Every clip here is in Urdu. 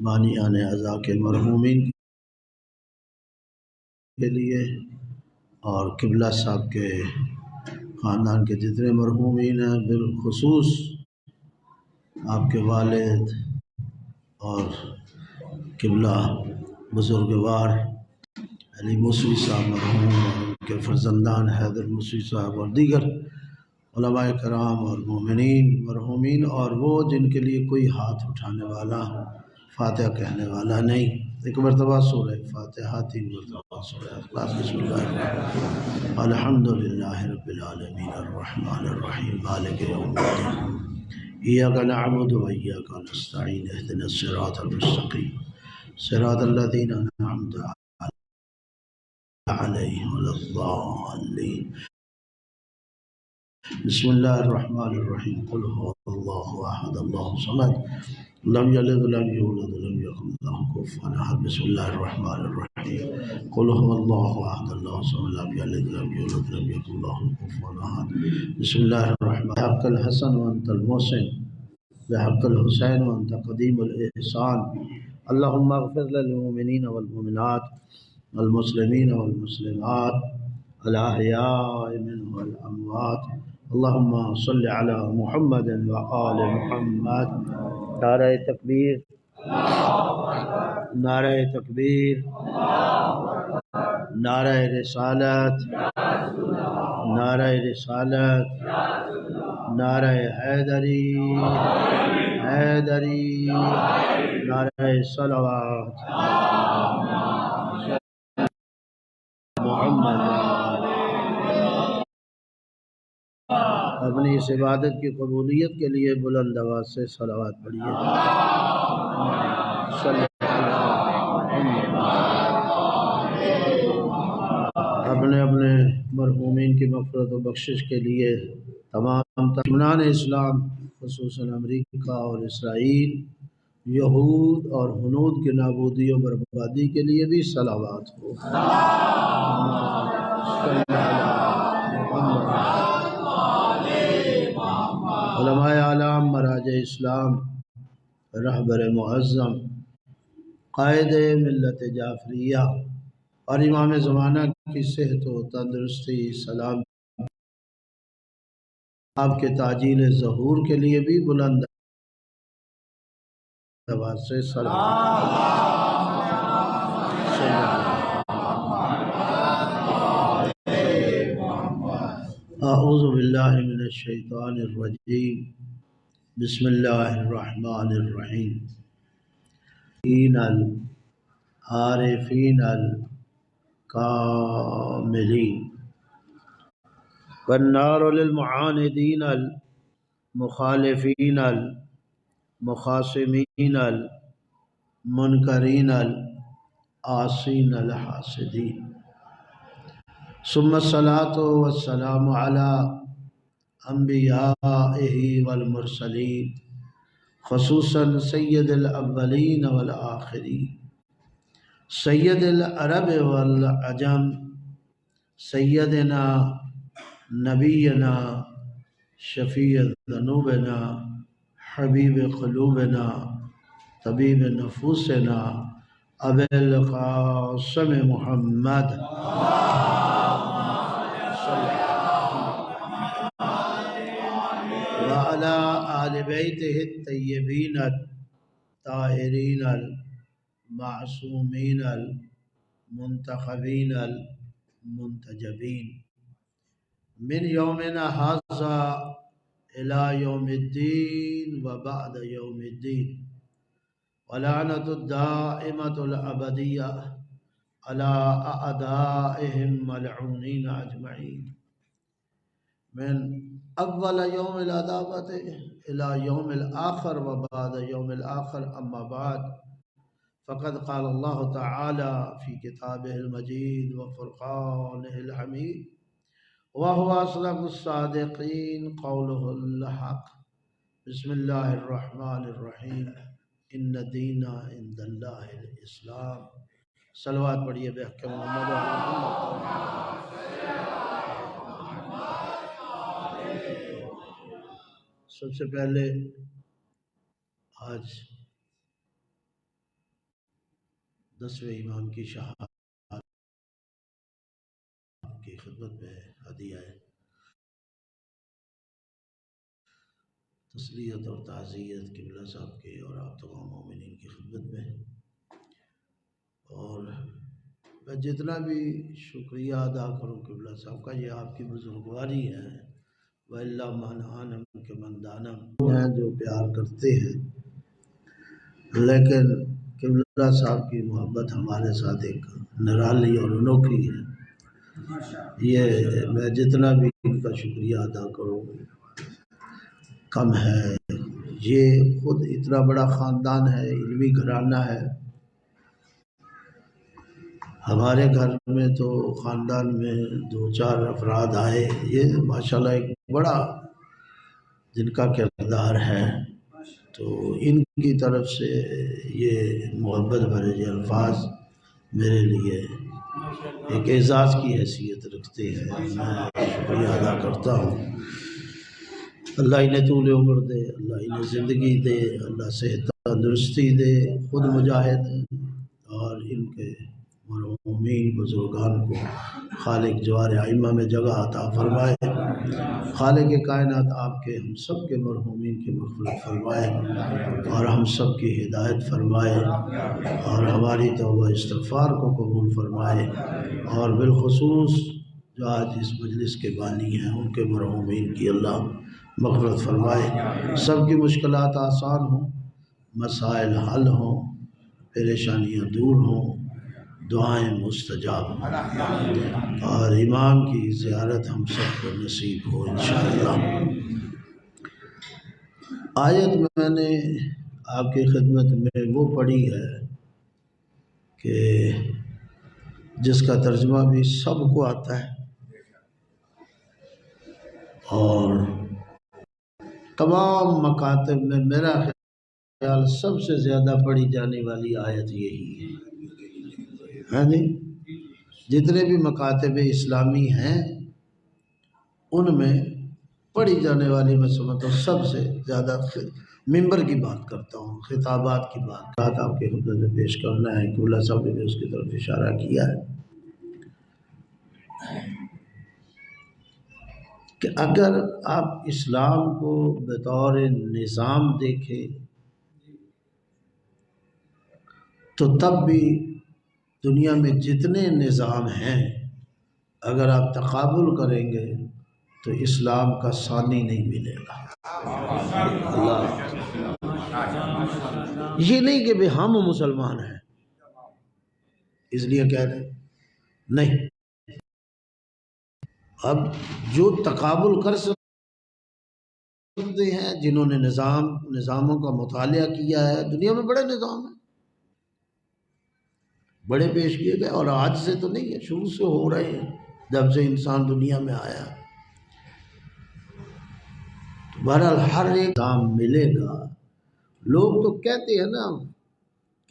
بانیان اعضاء کے مرحومین کے لیے اور قبلہ صاحب کے خاندان کے جتنے مرحومین ہیں، بالخصوص آپ کے والد اور قبلہ بزرگوار علی موسوی صاحب مرحوم اور ان کے فرزندان حیدر موسوی صاحب اور دیگر علماء کرام اور مومنین مرحومین، اور وہ جن کے لیے کوئی ہاتھ اٹھانے والا فاتحہ کہنے والا نہیں، ایک مرتبہ سورہ فاتحہ، 3 مرتبہ سورہ اخلاص۔ بسم اللہ الرحمن الرحیم، الحمد للہ رب العالمین الرحمن الرحیم مالک یوم الدین، ایاک نعبد و ایاک نستعین، اہدنا الصراط المستقیم صراط الذین انعمت علیہم غیر الضالین۔ بسم اللہ الرحمن الرحیم، قل هو اللہ احد اللہ الصمد لم یلد ولم یولد ولم یکن له کفوا احد۔ بسم اللہ الرحمن الرحیم، قل هو اللہ احد اللہ الصمد لم یلد ولم یولد ولم یکن له کفوا احد۔ بسم اللہ الرحمن بحق الحسن وانت المحسن بحق الحسین وانت قدیم الاحسان، اللہم اغفر للمؤمنین والمؤمنات والمسلمین والمسلمات الاحیاء منهم والاموات، اللہم صل علی محمد وآل محمد۔ نعرہ تکبیر، نعرہ تکبیر، نعرہ رسالت، نعرہ رسالت، نعرہ حیدری، حیدری، نعرہ صلوات محمد۔ اپنی اس عبادت کی قبولیت کے لیے بلند آواز سے صلوات پڑھیے۔ اپنے اپنے مرحومین کی مغفرت و بخشش کے لیے تمام دشمنان اسلام خصوصاً امریکہ اور اسرائیل، یہود اور ہنود کی نابودی و بربادی کے لیے بھی صلوات ہو۔ علماء اعلام، مراجع اسلام، رہبر معظم، قائد ملت جعفریہ اور امام زمانہ کی صحت و تندرستی، سلام آپ کے تعجیل ظہور کے لیے بھی بلند آواز سے صلوات۔ اعوذ باللہ من الشیطان الرجیم، بسم اللہ الرحمن الرحیم، العارفین الکاملین، والنار للمعاندین المخالفین المخاصمین المنکرین العاصین الحاسدین، ثم الصلاة والسلام علی انبیائہ والمرسلین، خصوصاً سید الاولین والآخرین، سید العرب والعجم، سیدنا نبینا شفیع ذنوبنا حبیب قلوبنا طبیب نفوسنا ابی القاسم محمد وعلی آل بیتہ الطیبین الطاہرین المعصومین المنتخبین المنتجبین، من یومنا ھذا الی یوم الدین وبعد یوم الدین، ولعنۃ الدائمۃ الابدیہ علی اعدائہم ملعونین اجمعین، من اول یوم العداوۃ الی یوم الآخر وبعد یوم الآخر، اما بعد، فقد قال اللہ تعالی فی کتابہ المجید وفرقانہ الحمید، وهو اصدق الصادقین قولہ الحق، بسم اللہ الرحمن الرحیم، ان الدین عند اللہ الاسلام۔ صلوات پڑھیے بے حق محمد و آل محمد۔ سب سے پہلے آج 10ویں امام کی شہادت کی خدمت میں ہدیہ ہے تسلیت اور تعزیت قبلہ صاحب کے اور آپ تمام مومنین کی خدمت میں. اور میں جتنا بھی شکریہ ادا کروں قبلہ صاحب کا، یہ آپ کی بزرگواری ہے. وَإِلَّا مَنْ عَانَمْ کہ من دانم ہیں جو پیار کرتے ہیں، لیکن قبلہ صاحب کی محبت ہمارے ساتھ ایک نرالی اور انوکھی ہے. یہ میں جتنا بھی ان کا شکریہ ادا کروں کم ہے. یہ خود اتنا بڑا خاندان ہے، علمی گھرانہ ہے. ہمارے گھر میں تو خاندان میں 2-4 افراد آئے، یہ ماشاءاللہ ایک بڑا جن کا کردار ہے. تو ان کی طرف سے یہ محبت بھرے یہ الفاظ میرے لیے ایک اعزاز کی حیثیت رکھتے ہیں. میں شکریہ ادا کرتا ہوں. اللہ انہیں طول عمر دے، اللہ انہیں زندگی دے، اللہ صحت تندرستی دے. خود مجاہد ہیں اور ان کے مرحومین بزرگان کو خالق جوار ائمہ میں جگہ عطا فرمائے. خالق کائنات آپ کے ہم سب کے مرحومین کی مغفرت فرمائے اور ہم سب کی ہدایت فرمائے اور ہماری توبہ استغفار کو قبول فرمائے. اور بالخصوص جو آج اس مجلس کے بانی ہیں ان کے مرحومین کی اللہ مغفرت فرمائے. سب کی مشکلات آسان ہوں، مسائل حل ہوں، پریشانیاں دور ہوں، دعائیں مستجاب ہوں اور امام کی زیارت ہم سب کو نصیب ہو انشاءاللہ. آیت میں نے آپ کی خدمت میں وہ پڑھی ہے کہ جس کا ترجمہ بھی سب کو آتا ہے اور تمام مکاتب میں میرا خیال سب سے زیادہ پڑھی جانے والی آیت یہی ہے. ہاں جی، جتنے بھی مکاتب اسلامی ہیں ان میں پڑھی جانے والی میں سمجھتا ہوں سب سے زیادہ ممبر کی بات کرتا ہوں، خطابات کی بات آپ کے خدمت میں پیش کرنا ہے. قبلہ صاحب نے بھی اس کی طرف اشارہ کیا ہے کہ اگر آپ اسلام کو بطور نظام دیکھیں تو تب بھی دنیا میں جتنے نظام ہیں اگر آپ تقابل کریں گے تو اسلام کا ثانی نہیں ملے گا. اللہ یہ نہیں کہ بھی ہم مسلمان ہیں اس لیے کہہ رہے ہیں، نہیں. اب جو تقابل کر سکتے ہیں جنہوں نے نظاموں کا مطالعہ کیا ہے، دنیا میں بڑے نظام ہیں، بڑے پیش کیے گئے اور آج سے تو نہیں ہے، شروع سے ہو رہے ہیں جب سے انسان دنیا میں آیا. بہرحال ہر ایک نظام ملے گا. لوگ تو کہتے ہیں نا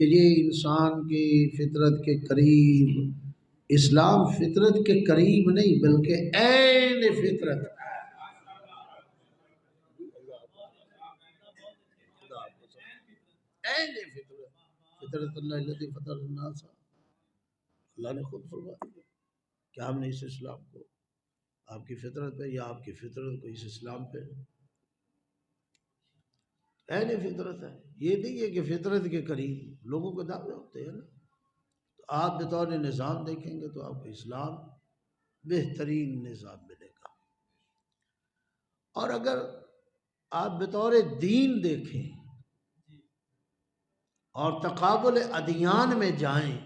کہ یہ انسان کی فطرت کے قریب، اسلام فطرت کے قریب نہیں بلکہ عین فطرت ہے. عین فطرت، فطرت اللہ الذی فطر الناس، اللہ نے خود فرمایا کہ ہم نے اس اسلام کو آپ کی فطرت پہ یا آپ کی فطرت کو اس اسلام پہ عین فطرت ہے. یہ نہیں ہے کہ فطرت کے قریب لوگوں کے دعوے ہوتے ہیں نا. تو آپ بطور نظام دیکھیں گے تو آپ کو اسلام بہترین نظام ملے گا. اور اگر آپ بطور دین دیکھیں اور تقابل ادیان میں جائیں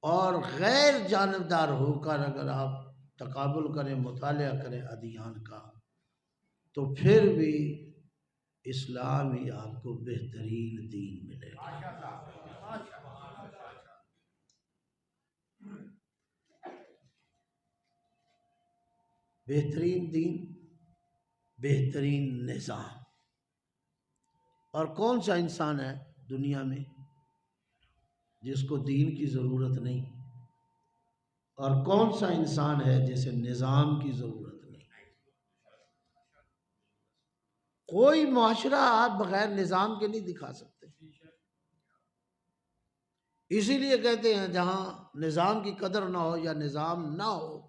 اور غیر جانبدار ہو کر اگر آپ تقابل کریں، مطالعہ کریں ادیان کا، تو پھر بھی اسلام ہی آپ کو بہترین دین ملے گا. بہترین دین، بہترین نظام. اور کون سا انسان ہے دنیا میں جس کو دین کی ضرورت نہیں؟ اور کون سا انسان ہے جسے نظام کی ضرورت نہیں؟ کوئی معاشرہ آپ بغیر نظام کے نہیں دکھا سکتے. اسی لیے کہتے ہیں جہاں نظام کی قدر نہ ہو یا نظام نہ ہو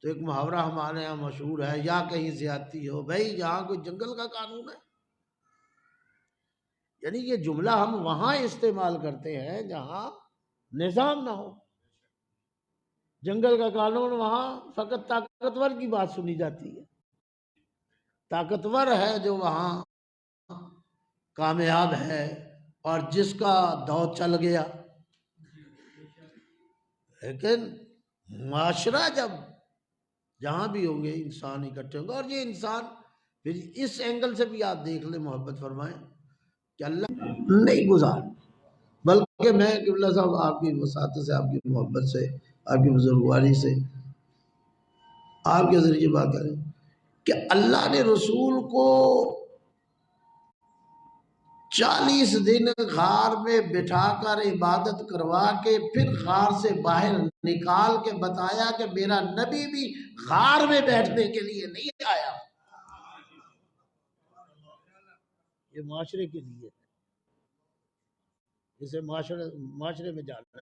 تو ایک محاورہ ہمارے یہاں مشہور ہے، یا کہیں زیادتی ہو، بھائی جہاں کوئی جنگل کا قانون ہے، یعنی یہ جملہ ہم وہاں استعمال کرتے ہیں جہاں نظام نہ ہو۔ جنگل کا قانون وہاں فقط طاقتور کی بات سنی جاتی ہے، طاقتور ہے جو وہاں کامیاب ہے اور جس کا دور چل گیا۔ لیکن معاشرہ جب جہاں بھی ہوں گے انسان اکٹھے ہوں گے، اور یہ انسان پھر اس اینگل سے بھی آپ دیکھ لیں، محبت فرمائیں کہ اللہ نہیں گزار، بلکہ میں قبلہ صاحب آپ کی وساطت سے، آپ کی محبت سے، آپ کی بزرگواری سے آپ کے ذریعے بات کریں کہ اللہ نے رسول کو 40 دن غار میں بٹھا کر عبادت کروا کے پھر غار سے باہر نکال کے بتایا کہ میرا نبی بھی غار میں بیٹھنے کے لیے نہیں آیا، یہ معاشرے کے لیے، اسے معاشرے میں جانا ہے،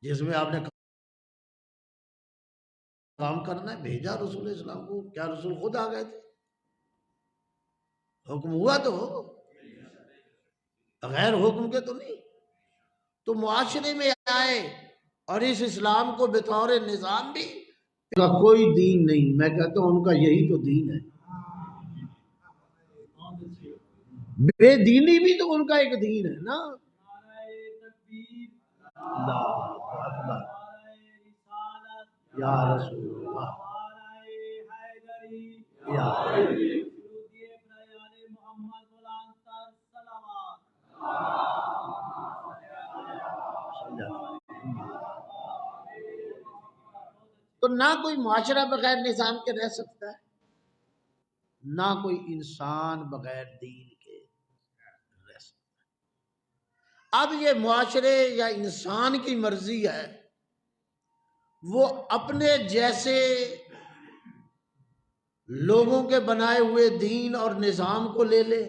جس میں آپ نے کام کرنا ہے، بھیجا رسول اسلام کو۔ کیا رسول خود آ گئے تھے؟ حکم ہوا تو غیر حکم کے تو نہیں، تو معاشرے میں آئے اور اس اسلام کو بطور نظام بھی کا کوئی دین نہیں، میں کہتا ہوں ان کا یہی تو دین ہے، بے دینی بھی تو ان کا ایک دین ہے نا۔ اللہ اکبر، یا رسول اللہ، یا تو نہ کوئی معاشرہ بغیر نظام کے رہ سکتا ہے، نہ کوئی انسان بغیر دین کے رہ سکتا ہے۔ اب یہ معاشرے یا انسان کی مرضی ہے وہ اپنے جیسے لوگوں کے بنائے ہوئے دین اور نظام کو لے لے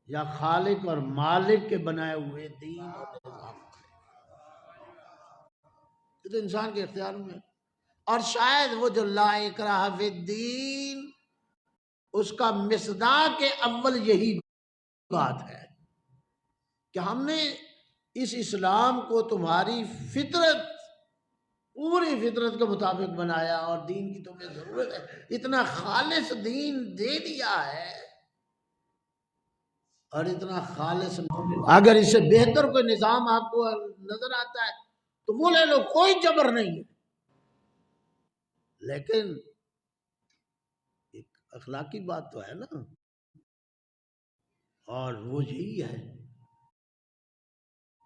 یا خالق اور مالک کے بنائے ہوئے دین اور نظام کو لے، یہ تو انسان کے اختیار میں ہے۔ اور شاید وہ جو لا اکراہ فی الدین، اس کا مصداق اول یہی بات ہے کہ ہم نے اس اسلام کو تمہاری فطرت، پوری فطرت کے مطابق بنایا اور دین کی تمہیں ضرورت ہے، اتنا خالص دین دے دیا ہے، اور اتنا خالص، اگر اس سے بہتر کوئی نظام آپ کو نظر آتا ہے تو وہ لے لو، کوئی جبر نہیں ہے، لیکن ایک اخلاقی بات تو ہے نا، اور وہ یہی ہے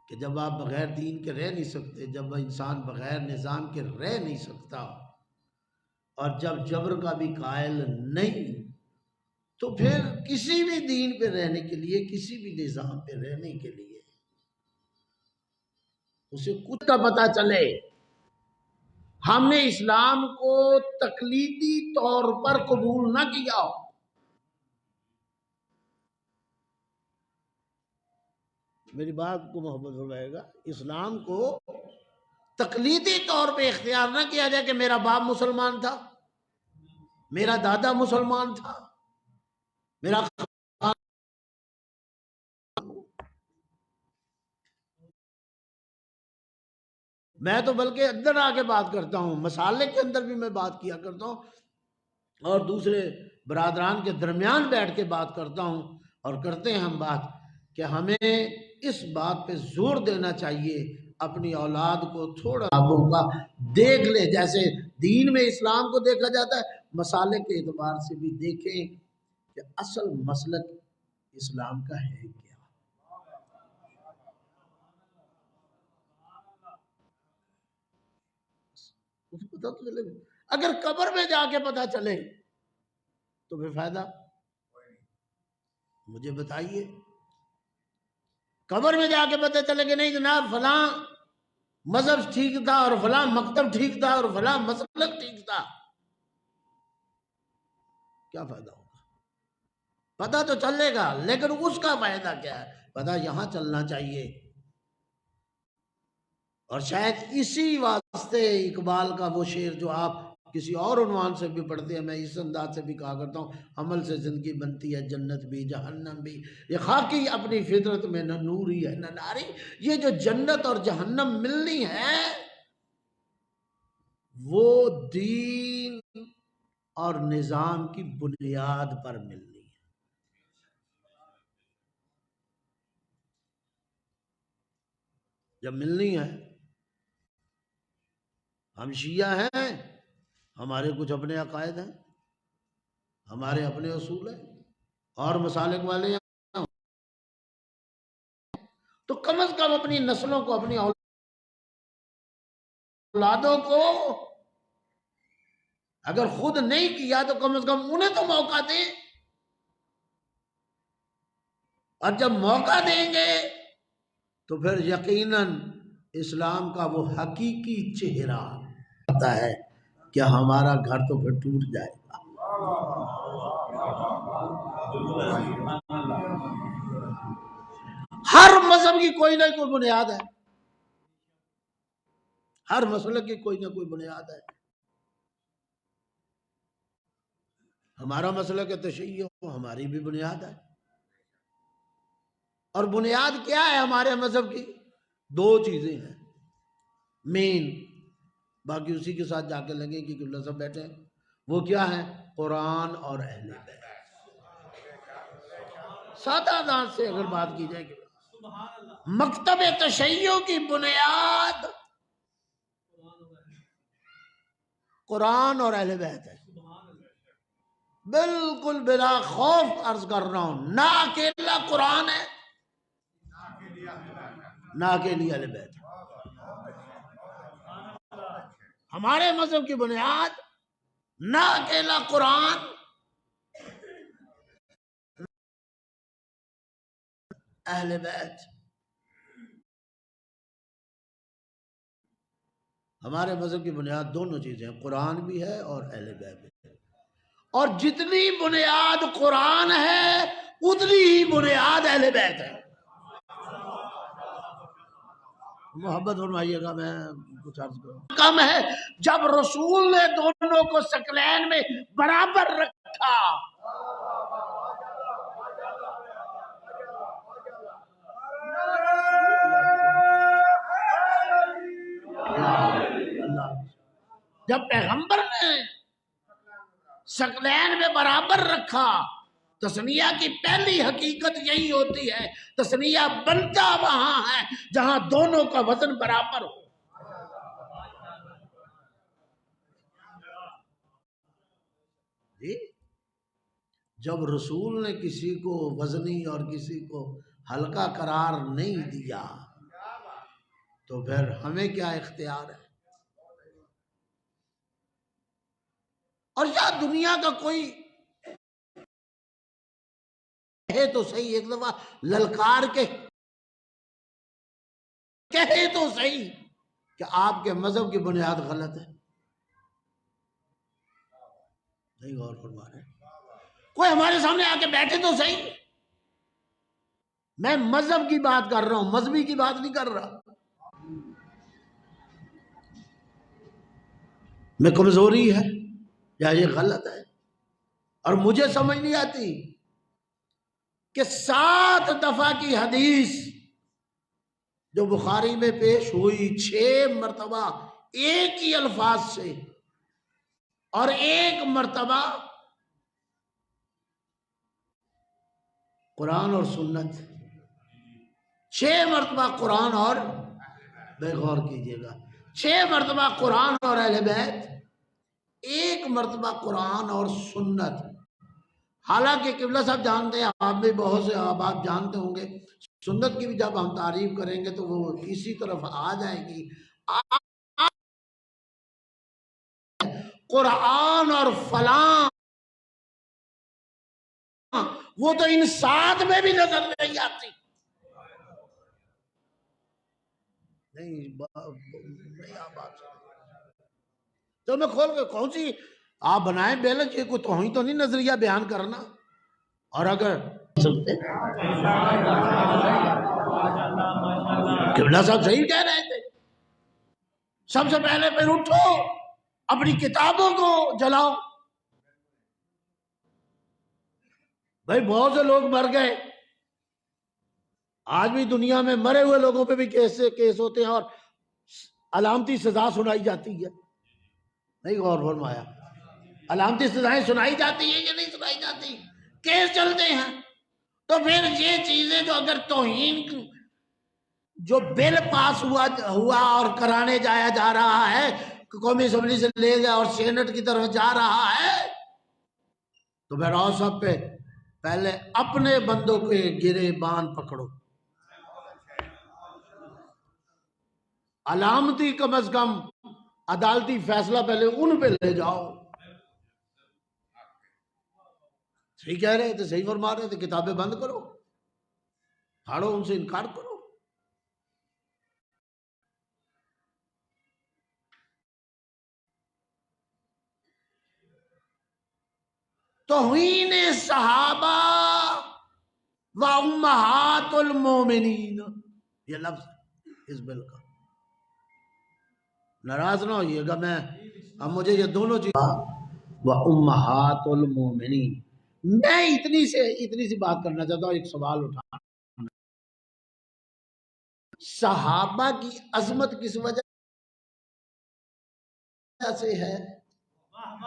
کہ جب آپ بغیر دین کے رہ نہیں سکتے، جب انسان بغیر نظام کے رہ نہیں سکتا، اور جب جبر کا بھی قائل نہیں، تو پھر کسی بھی دین پہ رہنے کے لیے، کسی بھی نظام پہ رہنے کے لیے اسے کچھ کا پتہ چلے۔ ہم نے اسلام کو تقلیدی طور پر قبول نہ کیا، میری بات کو محبت فرمائے گا، اسلام کو تقلیدی طور پہ اختیار نہ کیا جائے کہ میرا باپ مسلمان تھا، میرا دادا مسلمان تھا، میرا میں تو بلکہ اندر آ کے بات کرتا ہوں، مسالے کے اندر بھی میں بات کیا کرتا ہوں، اور دوسرے برادران کے درمیان بیٹھ کے بات کرتا ہوں، اور کرتے ہیں ہم بات کہ ہمیں اس بات پہ زور دینا چاہیے، اپنی اولاد کو تھوڑا کا دیکھ لے، جیسے دین میں اسلام کو دیکھا جاتا ہے، مسالے کے اعتبار سے بھی دیکھیں کہ اصل مسلک اسلام کا ہے کیا۔ پتہ تو چلے، اگر قبر میں جا کے پتہ چلے تو پھر فائدہ، مجھے بتائیے، قبر میں جا کے پتہ چلے کہ نہیں جناب فلاں مذہب ٹھیک تھا اور فلاں مکتب ٹھیک تھا اور فلاں مسلک ٹھیک تھا، کیا فائدہ ہوگا؟ پتہ تو چلے گا لیکن اس کا فائدہ کیا ہے؟ پتہ یہاں چلنا چاہیے۔ اور شاید اسی واسطے اقبال کا وہ شعر جو آپ کسی اور عنوان سے بھی پڑھتے ہیں، میں اس انداز سے بھی کہا کرتا ہوں، عمل سے زندگی بنتی ہے جنت بھی جہنم بھی، یہ خاکی اپنی فطرت میں نہ نوری ہے نہ ناری۔ یہ جو جنت اور جہنم ملنی ہے وہ دین اور نظام کی بنیاد پر ملنی ہے۔ جب ملنی ہے، ہم شیعہ ہیں، ہمارے کچھ اپنے عقائد ہیں، ہمارے اپنے اصول ہیں، اور مسالک والے ہیں، تو کم از کم اپنی نسلوں کو، اپنی اولادوں کو اگر خود نہیں کیا تو کم از کم انہیں تو موقع دیں، اور جب موقع دیں گے تو پھر یقیناً اسلام کا وہ حقیقی چہرہ آتا ہے کہ ہمارا گھر تو پھر ٹوٹ جائے گا۔ ہر مذہب کی کوئی نہ کوئی بنیاد ہے، ہر مسلک کی کوئی نہ کوئی بنیاد ہے۔ ہمارا مسلک تشیع ہماری بھی بنیاد ہے، اور بنیاد کیا ہے ہمارے مذہب کی؟ دو چیزیں ہیں مین، باقی اسی کے ساتھ جا کے لگیں کہ قبلہ سب بیٹھے ہیں۔ وہ کیا ہے؟ قرآن اور اہل بیت۔ سادہ انداز سے اگر بات کی جائے کہ مکتب تشیع کی بنیاد قرآن اور اہل بیت ہے، بالکل بلا خوف عرض کر رہا ہوں، نہ اکیلا قرآن ہے نہ اکیلی اہل بیت ہے۔ ہمارے مذہب کی بنیاد نہ اکیلا قرآن، اہل بیت۔ ہمارے مذہب کی بنیاد دونوں چیزیں ہیں، قرآن بھی ہے اور اہل بیت بھی ہے، اور جتنی بنیاد قرآن ہے اتنی ہی بنیاد اہل بیت ہے۔ محبت فرمائیے گا، میں کچھ عرض کروں کم ہے جب رسول نے دونوں کو ثقلین میں برابر رکھا، جب پیغمبر نے ثقلین میں برابر رکھا، تثنیہ کی پہلی حقیقت یہی ہوتی ہے، تثنیہ بنتا وہاں ہے جہاں دونوں کا وزن برابر ہو۔ جی جب رسول نے کسی کو وزنی اور کسی کو ہلکا قرار نہیں دیا تو پھر ہمیں کیا اختیار ہے؟ اور یا دنیا کا کوئی کہے تو صحیح، ایک دفعہ للکار کے کہے تو صحیح کہ آپ کے مذہب کی بنیاد غلط ہے، نہیں غور فرما رہے؟ کوئی ہمارے سامنے آ کے بیٹھے تو صحیح، میں مذہب کی بات کر رہا ہوں، مذہبی کی بات نہیں کر رہا۔ میں کمزوری ہے یا یہ غلط ہے؟ اور مجھے سمجھ نہیں آتی کہ 7 دفعہ کی حدیث جو بخاری میں پیش ہوئی 6 مرتبہ ایک ہی الفاظ سے، اور 1 مرتبہ قرآن اور سنت، 6 مرتبہ قرآن اور، بے غور کیجئے گا، 6 مرتبہ قرآن اور اہل بیت، 1 مرتبہ قرآن اور سنت۔ حالانکہ قبلہ صاحب جانتے ہیں، آپ بھی بہت سے آپ جانتے ہوں گے، سنت کی بھی جب ہم تعریف کریں گے تو وہ اسی طرف آ جائے گی۔ قرآن اور فلاں وہ تو ان 7 میں بھی نظر نہیں آتی۔ نہیں تو میں کھول کے کون سی آپ بنائیں بیلنس، یہ کوئی توہین تو نہیں نظریہ بیان کرنا، اور اگر سکتے قبلہ صاحب صحیح کہہ رہے تھے، سب سے پہلے پھر اٹھو اپنی کتابوں کو جلاؤ. بھائی بہت سے لوگ مر گئے، آج بھی دنیا میں مرے ہوئے لوگوں پہ بھی کیس ہوتے ہیں اور علامتی سزا سنائی جاتی ہے. نہیں غور فرمایا؟ علامتی سزائیں سنائی جاتی ہیں یا نہیں سنائی جاتی؟ کیس چلتے ہیں. تو پھر یہ چیزیں جو اگر توہین جو بل پاس ہوا اور کرانے جایا جا رہا ہے، قومی اسمبلی سے لے گیا اور سینٹ کی طرف جا رہا ہے، تو پھر اور سب پہ پہلے اپنے بندوں کے گرے بان پکڑو. علامتی کم از کم عدالتی فیصلہ پہلے ان پہ لے جاؤ. صحیح کہہ رہے تھے، صحیح فرما رہے تھے، کتابیں بند کرو، پھاڑو، ان سے انکار کرو. توہین صحابہ و امہات المومنین، یہ لفظ اس بل کا، ناراض نہ ہوئیے گا. اب مجھے یہ دونوں چیز و امہات المومنین، میں اتنی سی بات کرنا چاہتا ہوں. ایک سوال اٹھا، صحابہ کی عظمت کس وجہ سے ہے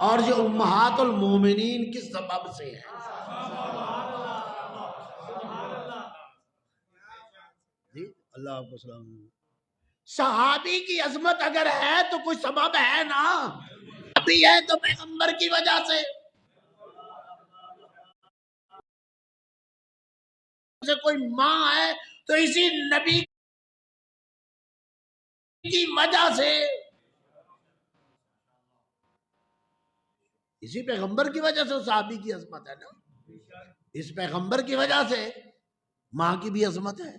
اور یہ امہات المومنین کس سبب سے ہے؟ جی اللہ آپ کو سلام. صحابی کی عظمت اگر ہے تو کوئی سبب ہے نا، ابھی ہے تو پیغمبر کی وجہ سے کوئی ماں ہے تو اسی نبی کی وجہ سے، اسی پیغمبر کی وجہ سے صحابی کی عظمت ہے نا. اس پیغمبر کی وجہ سے ماں کی بھی عظمت ہے.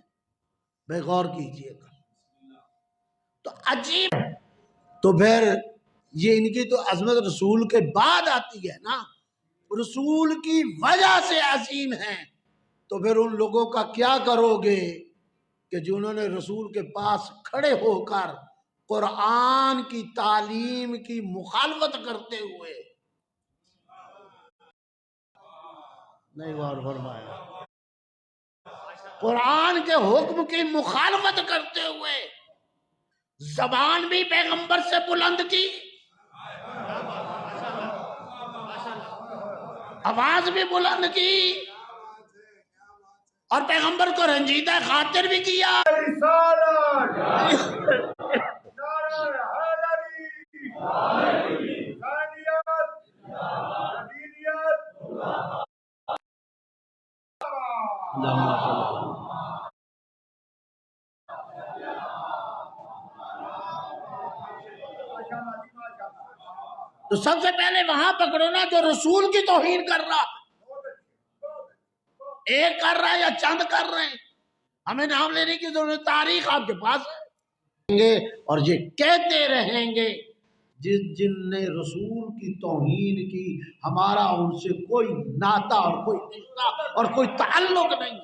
بے غور کیجئے گا تو عجیب. تو پھر یہ ان کی تو عظمت رسول کے بعد آتی ہے نا، رسول کی وجہ سے عظیم ہے. تو پھر ان لوگوں کا کیا کرو گے کہ جنہوں نے رسول کے پاس کھڑے ہو کر قرآن کی تعلیم کی مخالفت کرتے ہوئے، نہیں غور فرمایا، قرآن کے حکم کی مخالفت کرتے ہوئے زبان بھی پیغمبر سے بلند کی، آواز بھی بلند کی، اور پیغمبر کو رنجیدہ خاطر بھی کیا. تو سب سے پہلے وہاں پکڑو نا جو رسول کی توہین کر رہا، ایک کر رہا ہے یا چند کر رہے ہیں. ہمیں نام لینے کی ضرورت، تاریخ آپ کے پاس ہے. اور یہ کہتے رہیں گے جن نے رسول کی توہین کی ہمارا ان سے کوئی ناتا اور کوئی رشتہ اور کوئی تعلق نہیں.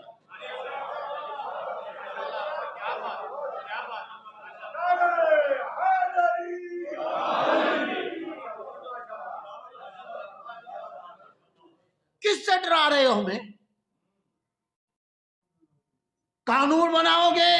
کس سے ڈرا رہے ہو ہمیں؟ قانون بناؤ گے،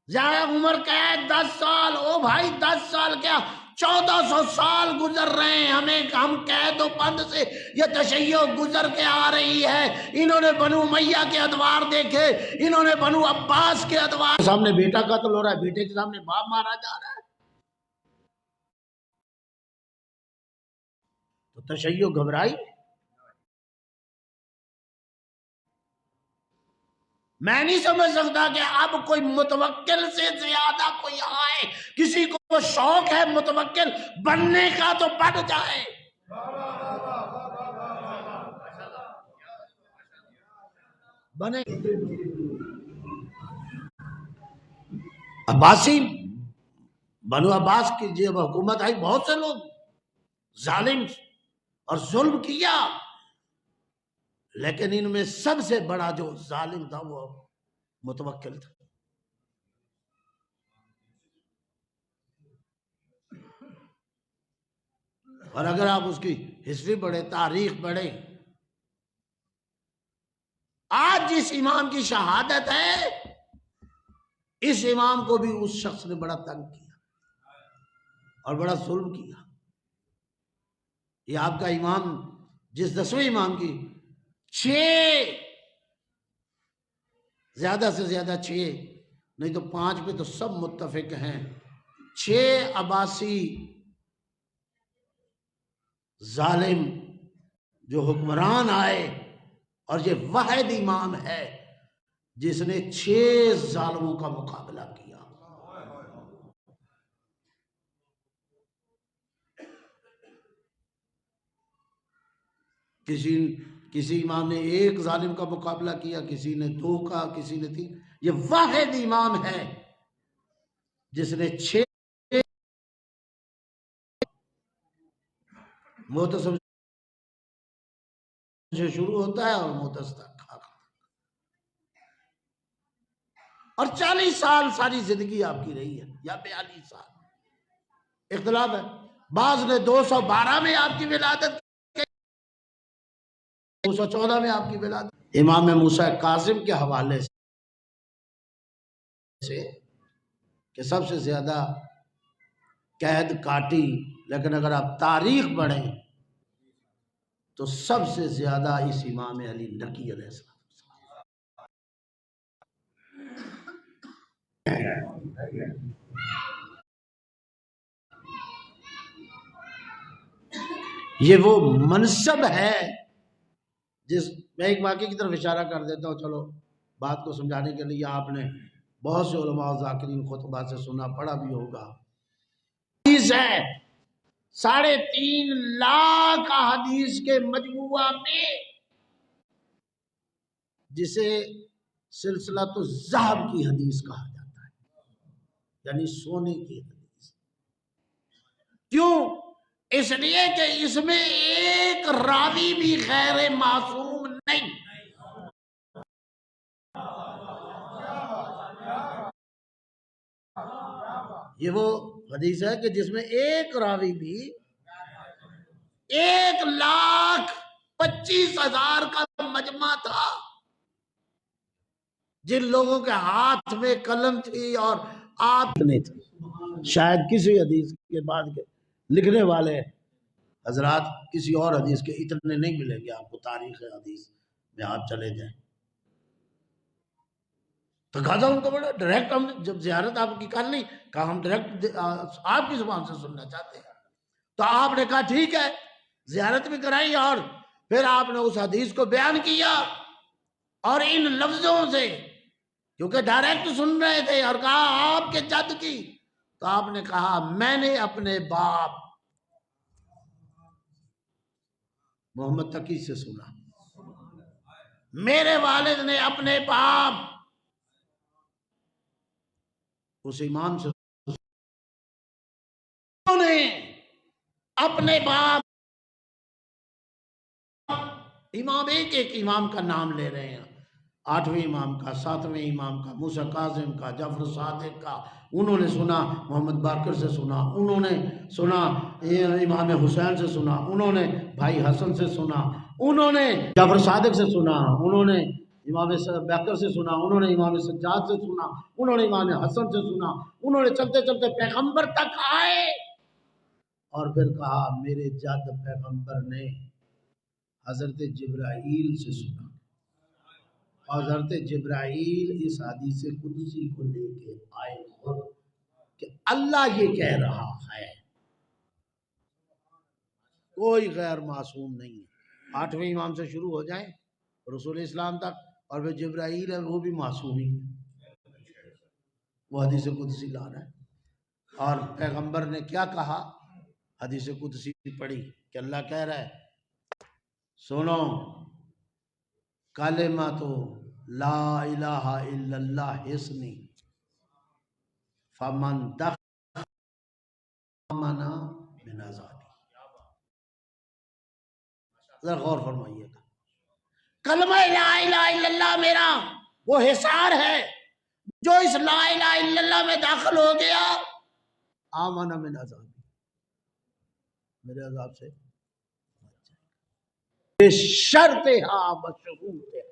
زیادہ عمر قید 10 سال. او بھائی 10 سال کیا 1400 سال گزر رہے ہیں، ہم قید و بند سے یہ تشیع گزر کے آ رہی ہے. انہوں نے بنو امیہ کے ادوار دیکھے، انہوں نے بنو عباس کے ادوار، سامنے بیٹا قتل ہو رہا ہے، بیٹے کے سامنے باپ مارا جا رہا ہے. تو تشیع گھبرائی. میں نہیں سمجھ سکتا کہ اب کوئی متوکل سے زیادہ کوئی آئے. کسی کو شوق ہے متوکل بننے کا تو بن جائے. بنے عباسی بنو عباس کی جب حکومت آئی، بہت سے لوگ ظالم اور ظلم کیا، لیکن ان میں سب سے بڑا جو ظالم تھا وہ متوکل تھا۔ اور اگر آپ اس کی ہسٹری پڑھیں، تاریخ پڑھیں، آج جس امام کی شہادت ہے، اس امام کو بھی اس شخص نے بڑا تنگ کیا اور بڑا ظلم کیا۔ یہ آپ کا امام، جس 10ویں امام کی 6، زیادہ سے زیادہ 6 نہیں تو 5 پہ تو سب متفق ہیں، 6 عباسی ظالم جو حکمران آئے، اور یہ واحد امام ہے جس نے 6 ظالموں کا مقابلہ کیا۔ کسی امام نے 1 ظالم کا مقابلہ کیا، کسی نے 2 کا، کسی نے 3۔ یہ واحد امام ہے جس نے 6۔ معتصم سے شروع ہوتا ہے اور معتز تک، اور 40 سال ساری زندگی آپ کی رہی ہے، یا 42 سال، اختلاف ہے۔ بعض نے 212 میں آپ کی ولادت، 214 میں آپ کی ولادت۔ امام موسیٰ کاظم کے حوالے سے کہ سب سے زیادہ قید کاٹی، لیکن اگر آپ تاریخ پڑھیں تو سب سے زیادہ اس امام علی نقی علیہ السلام۔ یہ وہ منصب ہے میں ایک واقعے کی طرف اشارہ کر دیتا ہوں، چلو بات کو سمجھانے کے لیے۔ آپ نے بہت سے علماء و ذاکرین خطبات سے سنا، پڑھا بھی ہوگا، حدیث ہے 3.5 لاکھ احادیث کے مجموعہ میں، جسے سلسلۃ الذہب کی حدیث کہا جاتا ہے، یعنی سونے کی حدیث۔ کیوں؟ اس لیے کہ اس میں ایک راوی بھی غیر معصوم نہیں۔ یہ وہ حدیث ہے کہ جس میں ایک راوی بھی 1,25,000 کا مجمع تھا، جن لوگوں کے ہاتھ میں قلم تھی اور آپ نہیں تھی۔ شاید کسی حدیث کے بعد کے لکھنے والے حضرات کسی اور حدیث کے اتنے نہیں ملیں گے آپ کو، تاریخ حدیث میں آپ چلے جائیں۔ تو کہا تھا ان کو بڑا ڈائریکٹ، ہم جب زیارت آپ کی کر نہیں کہا ہم ڈائریکٹ آپ کی زبان سے سننا چاہتے ہیں، تو آپ نے کہا ٹھیک ہے، زیارت بھی کرائی، اور پھر آپ نے اس حدیث کو بیان کیا، اور ان لفظوں سے، کیونکہ ڈائریکٹ سن رہے تھے، اور کہا آپ کے جد کی، تو آپ نے کہا میں نے اپنے باپ محمد تقی سے سنا، میرے والد نے اپنے باپ اس امام سے، انہوں نے اپنے باپ، امام ایک ایک امام کا نام لے رہے ہیں، 8ویں امام کا، 7ویں امام کا، موسیٰ کاظم کا، جعفر صادق کا، انہوں نے سنا محمد باقر سے سنا، انہوں نے سنا امام حسین سے سنا، انہوں نے بھائی حسن سے سنا، انہوں نے جعفر صادق سے سنا، انہوں نے امام باقر سے سنا، انہوں نے امام سجاد سے سنا، انہوں نے امام حسن سے سنا، انہوں نے چلتے چلتے پیغمبر تک آئے، اور پھر کہا میرے جد پیغمبر نے حضرت جبرائیل سے سنا، اور حضرت جبرائیل اس حدیث قدسی کو لے کے آئے خود کہ اللہ یہ کہہ رہا ہے، کوئی غیر معصوم نہیں ہے۔ 8ویں امام سے شروع ہو جائیں رسول اسلام تک، اور پھر جبرائیل ہے وہ بھی معصوم ہی، وہ حدیث قدسی لا رہا ہے۔ اور پیغمبر نے کیا کہا؟ حدیث قدسی پڑھی کہ اللہ کہہ رہا ہے سنو، کلمۃ لا الہ الا اللہ حسنی فمن دخل آمن من عذابی۔ ذرا غور فرمائیے گا، کلمہ لا الہ الا اللہ میرا وہ حصار ہے، جو اس لا الہ الا اللہ میں داخل ہو گیا آمن من عذاب، میرے عذاب سے شرط مشروط ہے۔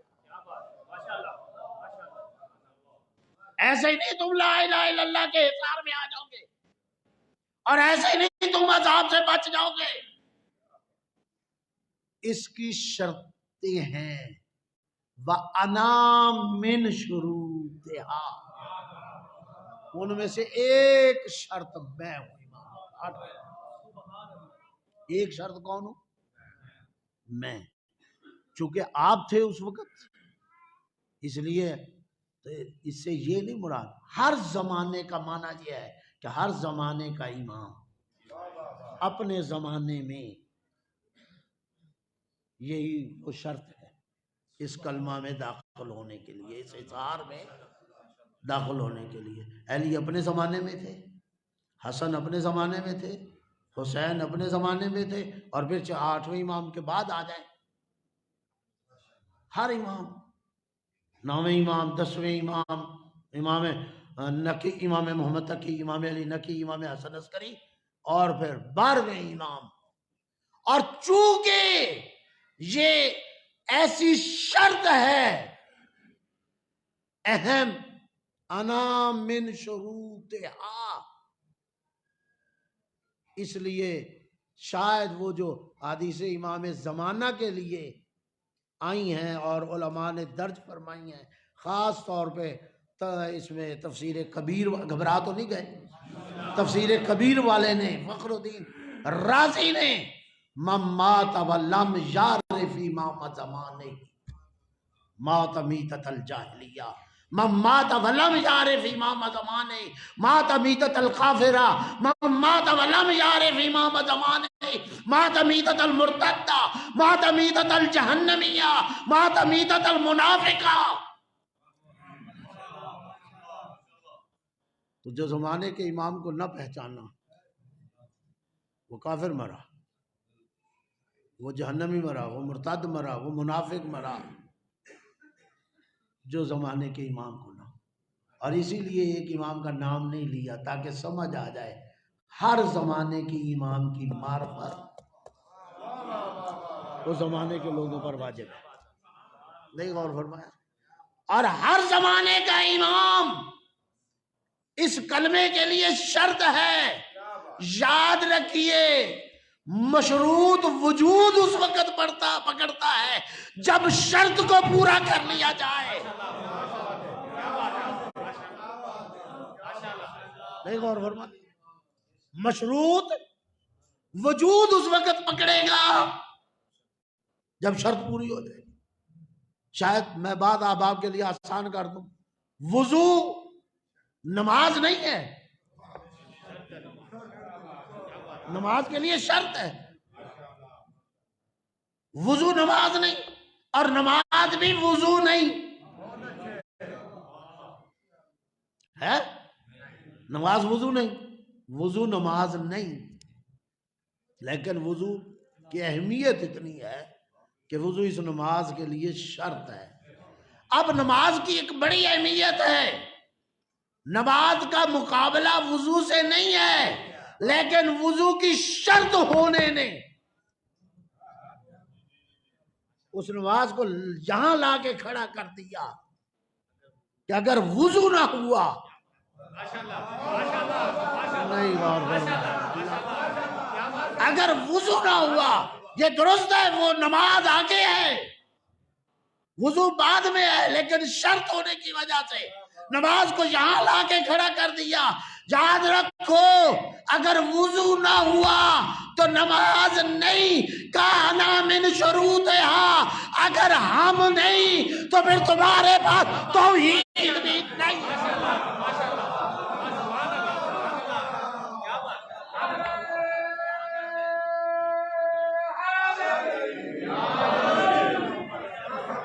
ایسے ہی نہیں تم لا الہ الا اللہ کے حصار میں آ جاؤ گے، اور ایسے ہی نہیں تم عذاب سے بچ جاؤ گے، اس کی شرطیں ہیں وَأَنَا مِن شُرُوطِهَا، ان میں سے ایک شرط میں ہوں، ایک شرط کون ہوں؟ میں، چونکہ آپ تھے اس وقت، اس لیے اس سے یہ نہیں مراد، ہر زمانے کا معنی یہ ہے کہ ہر زمانے کا امام اپنے زمانے میں، یہی وہ شرط ہے اس کلمہ میں داخل ہونے کے لیے، اس اظہار میں داخل ہونے کے لیے۔ علی اپنے زمانے میں تھے، حسن اپنے زمانے میں تھے، حسین اپنے زمانے میں تھے، اور پھر 8ویں امام کے بعد آ جائیں، ہر امام، 9ویں امام، 10ویں امام، امام نقی، امام محمد تقی، امام علی نقی، امام حسن عسکری، اور پھر 12ویں امام۔ اور چونکہ یہ ایسی شرط ہے اہم، انا من شروطہا، اس لیے شاید وہ جو حدیث امام زمانہ کے لیے آئی ہیں اور علماء نے درج فرمائی ہیں، خاص طور پہ اس میں تفسیر کبیر، گھبرا تو نہیں گئے، تفسیر کبیر والے نے، فخر الدین رازی نے، من مات ولم یعرف امام زمانے مات میتۃ الجاہلیہ، من مات ولم یعرف امام زمانے مات میتۃ الکافرہ، من مات ولم یعرف امام زمانے مات میتۃ المرتدہ، مات میتۃ الجہنمیہ، مات میتۃ المنافقہ۔ تو جو زمانے کے امام کو نہ پہچانا وہ کافر مرا، وہ جہنمی مرا، وہ مرتد مرا، وہ منافق مرا، جو زمانے کے امام کو نہ۔ اور اسی لیے ایک امام کا نام نہیں لیا تاکہ سمجھ آ جائے ہر زمانے کی امام کی معرفت وہ زمانے کے لوگوں پر واجب ہے، نہیں غور فرمایا؟ اور ہر زمانے کا امام اس کلمے کے لیے شرط ہے، یاد رکھیے، مشروط وجود اس وقت پکڑتا ہے جب شرط کو پورا کر لیا جائے، نہیں غور فرما؟ مشروط وجود اس وقت پکڑے گا جب شرط پوری ہو جائے۔ شاید میں بات آپ کے لیے آسان کر دوں، وضو نماز نہیں ہے، نماز کے لیے شرط ہے، وضو نماز نہیں، اور نماز بھی وضو نہیں ہے، نماز وضو نہیں، وضو نماز نہیں، لیکن وضو کی اہمیت اتنی ہے کہ وضو اس نماز کے لیے شرط ہے۔ اب نماز کی ایک بڑی اہمیت ہے، نماز کا مقابلہ وضو سے نہیں ہے، لیکن وضو کی شرط ہونے نے اس نماز کو یہاں لا کے کھڑا کر دیا کہ اگر وضو نہ ہوا، نہیں اگر وضو نہ ہوا، یہ درست ہے وہ نماز آگے ہے، وضو بعد میں ہے، لیکن شرط ہونے کی وجہ سے نماز کو یہاں لا کے کھڑا کر دیا۔ یاد رکھو اگر وضو نہ ہوا تو نماز نہیں، کانا من شروطہا، اگر ہم نہیں تو پھر تمہارے پاس توحید بھی نہیں۔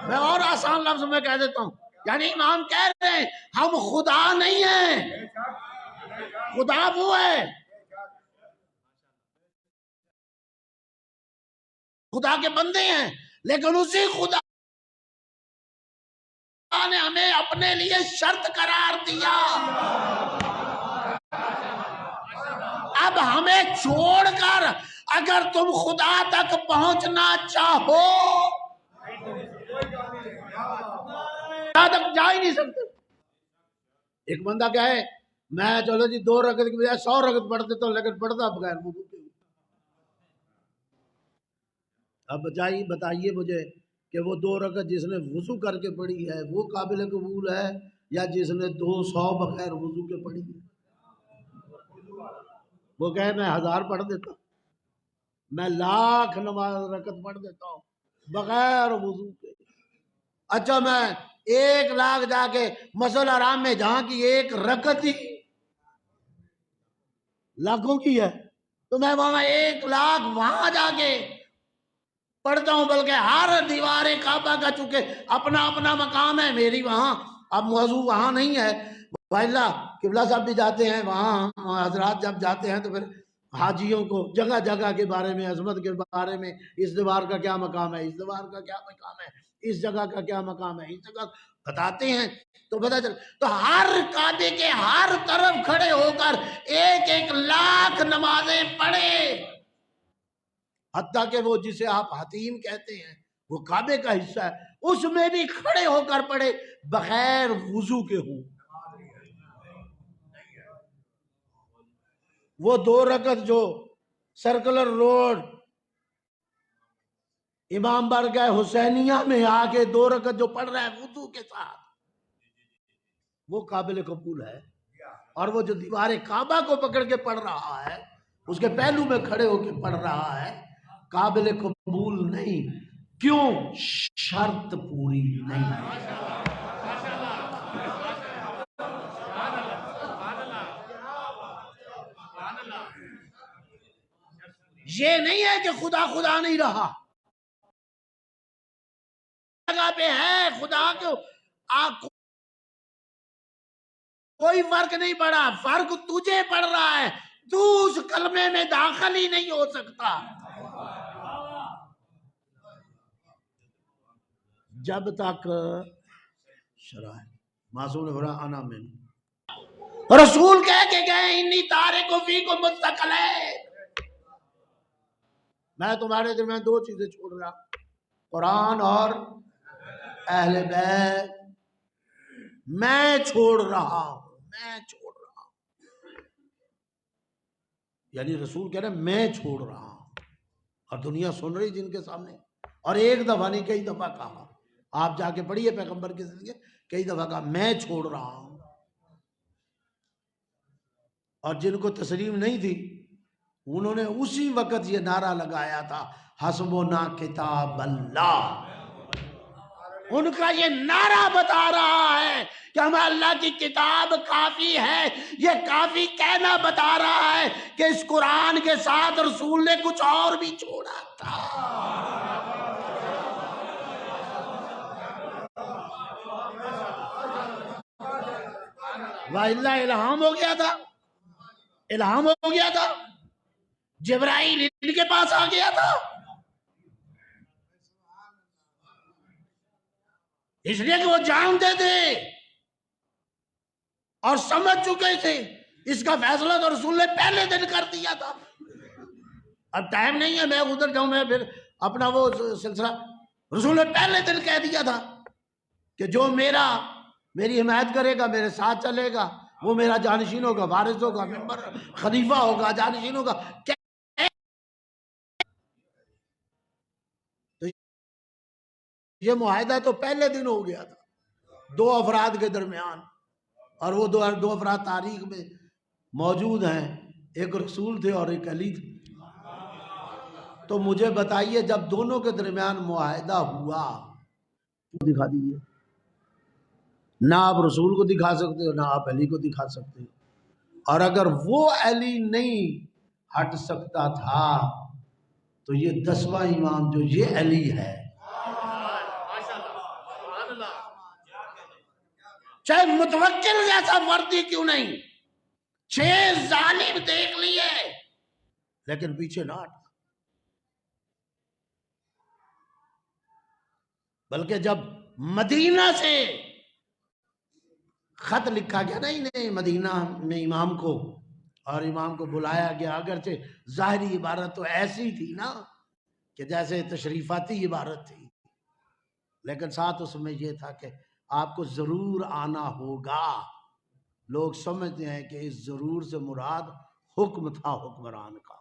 میں اور آسان لفظ میں کہہ دیتا ہوں، یعنی امام کہہ رہے ہیں ہم خدا نہیں ہیں، خدا وہ ہے خدا کے بندے ہیں، لیکن اسی خدا نے ہمیں اپنے لیے شرط قرار دیا، اب ہمیں چھوڑ کر اگر تم خدا تک پہنچنا چاہو خدا تک جا ہی نہیں سکتے۔ ایک بندہ کہے میں چلو جی 2 رکعت کی بجائے 100 رکعت پڑھ دیتا ہوں، لیکن پڑھتا بغیر وضو کے۔ اب بتائیے مجھے کہ وہ 2 رکعت جس نے وضو کر کے پڑھی ہے وہ قابل قبول ہے یا جس نے 200 بغیر وضو کے پڑھی ہے؟ وہ کہے میں 1000 پڑھ دیتا ہوں، میں 1,00,000 نماز رکعت پڑھ دیتا ہوں بغیر وضو کے۔ اچھا میں 1,00,000 جا کے مسجد الحرام میں جہاں کی 1 رکعت ہی لاکھوں کی ہے تو میں وہاں 1,00,000 وہاں جا کے پڑھتا ہوں، بلکہ ہر دیوار کعبہ کا چونکہ اپنا اپنا مقام ہے، میری وہاں اب موضوع وہاں نہیں ہے۔ اللہ قبلہ صاحب بھی جاتے ہیں وہاں، حضرات جب جاتے ہیں تو پھر حاجیوں کو جگہ جگہ کے بارے میں، عظمت کے بارے میں، اس دیوار کا کیا مقام ہے، اس دیوار کا کیا مقام ہے، اس جگہ کا کیا مقام ہے، اس جگہ بتاتے ہیں تو پتہ چل۔ تو ہر کعبے کے ہر طرف کھڑے ہو کر 1,00,000 نمازیں پڑھے، حتیٰ کہ وہ جسے آپ حتیم کہتے ہیں وہ کعبے کا حصہ ہے، اس میں بھی کھڑے ہو کر پڑھے بغیر وضو کے ہوں۔ وہ 2 رکعت جو سرکلر روڈ امام بارگاہ حسینیہ میں آ کے 2 رکعت جو پڑھ رہا ہے وضو کے ساتھ، وہ قابل قبول ہے۔ اور وہ جو دیوار کعبہ کو پکڑ کے پڑھ رہا ہے، اس کے پہلو میں کھڑے ہو کے پڑھ رہا ہے، قابل قبول نہیں۔ کیوں؟ شرط پوری نہیں ہے۔ یہ نہیں ہے کہ خدا خدا نہیں رہا، جگہ پہ ہے خدا کو کوئی فرق نہیں پڑا، فرق تجھے پڑ رہا ہے، تو اس کلمے میں داخل ہی نہیں ہو سکتا جب تک شرائط معصوم نے فرمایا انا من رسول کہہ کے گئے انی تارک فیکم مستقلین، میں تمہارے درمیان 2 چیزیں چھوڑ رہا، قرآن اور اہل بیت، میں چھوڑ رہا ہوں، میں چھوڑ رہا ہوں، یعنی رسول کہہ رہے میں چھوڑ رہا ہوں، اور دنیا سن رہی جن کے سامنے، اور ایک دفعہ نہیں کئی دفعہ کہا، آپ جا کے پڑھیے پیغمبر کے ذریعے کئی دفعہ کہا میں چھوڑ رہا ہوں۔ اور جن کو تسلیم نہیں تھی انہوں نے اسی وقت یہ نعرہ لگایا تھا حسبنا کتاب اللہ، ان کا یہ نعرہ بتا رہا ہے کہ ہمیں اللہ کی کتاب کافی ہے، یہ کافی کہنا بتا رہا ہے کہ اس قرآن کے ساتھ رسول نے کچھ اور بھی چھوڑا تھا۔ وَإِلَّا الہام ہو گیا تھا، الہام ہو گیا تھا، جبرائیل ان کے پاس آ گیا تھا، اس لیے کہ وہ جانتے تھے اور سمجھ چکے تھے اس کا فیصلہ تو رسول نے پہلے دن کر دیا تھا۔ اب ٹائم نہیں ہے میں ادھر جاؤں، میں پھر اپنا وہ سلسلہ، رسول نے پہلے دن کہہ دیا تھا کہ جو میری حمایت کرے گا، میرے ساتھ چلے گا، وہ میرا جانشین ہوگا، وارث ہوگا، ممبر خلیفہ ہوگا، جانشین ہوگا۔ تو یہ معاہدہ تو پہلے دن ہو گیا تھا 2 افراد کے درمیان، اور وہ 2 افراد تاریخ میں موجود ہیں، ایک رسول تھے اور ایک علی تھے۔ تو مجھے بتائیے جب دونوں کے درمیان معاہدہ ہوا دکھا دیجیے، نہ آپ رسول کو دکھا سکتے ہو نہ آپ علی کو دکھا سکتے ہو، اور اگر وہ علی نہیں ہٹ سکتا تھا تو یہ 10واں امام جو یہ علی ہے، چاہے متوکل جیسا وردی کیوں نہیں، 6 ظالم دیکھ لیے لیکن پیچھے نہ ہٹا۔ بلکہ جب مدینہ سے خط لکھا گیا نا انہیں مدینہ میں امام کو، اور امام کو بلایا گیا، اگرچہ ظاہری عبارت تو ایسی تھی نا کہ جیسے تشریفاتی عبارت تھی، لیکن ساتھ اس میں یہ تھا کہ آپ کو ضرور آنا ہوگا۔ لوگ سمجھتے ہیں کہ اس ضرور سے مراد حکم تھا حکمران کا،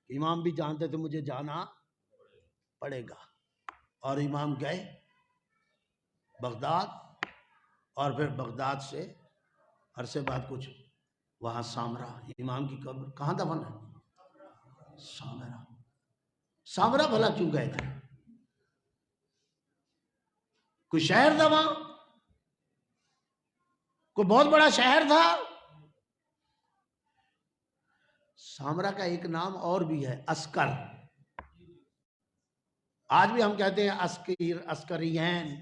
امام بھی جانتے تھے مجھے جانا پڑے گا، اور امام گئے بغداد، اور پھر بغداد سے عرصے بعد کچھ وہاں سامرا، امام کی قبر کہاں دفن ہے؟ سامرا۔ سامرا بھلا کیوں گئے تھے؟ کوئی شہر تھا وہاں؟ کوئی بہت بڑا شہر تھا؟ سامرا کا ایک نام اور بھی ہے، عسکر۔ آج بھی ہم کہتے ہیں عسکر، عسکرین،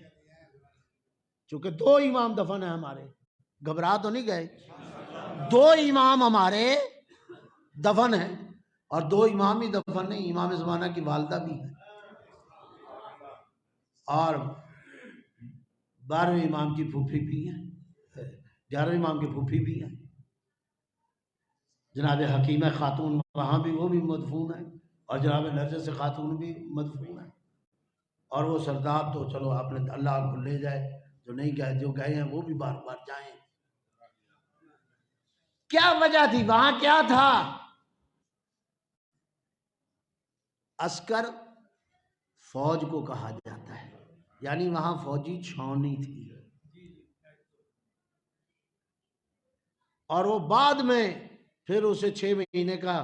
چونکہ دو امام دفن ہیں ہمارے، گھبرا تو نہیں گئے؟ دو امام ہمارے دفن ہیں، اور دو امام ہی دفن نہیں، امام زمانہ کی والدہ بھی ہے، اور 12ویں امام کی پھوپھی بھی ہیں، 11ویں امام کی پھوپھی بھی ہیں، جناب حکیمہ خاتون وہاں بھی وہ بھی مدفون ہیں، اور جناب نرجس خاتون بھی مدفون ہیں، اور وہ سرداب تو چلو آپ نے اللہ آپ کو لے جائے، جو نہیں گئے، جو گئے ہیں وہ بھی بار بار جائیں۔ کیا وجہ تھی وہاں؟ کیا تھا؟ عسکر فوج کو کہا جاتا ہے، یعنی وہاں فوجی چھاونی تھی، اور وہ بعد میں پھر اسے 6 مہینے کا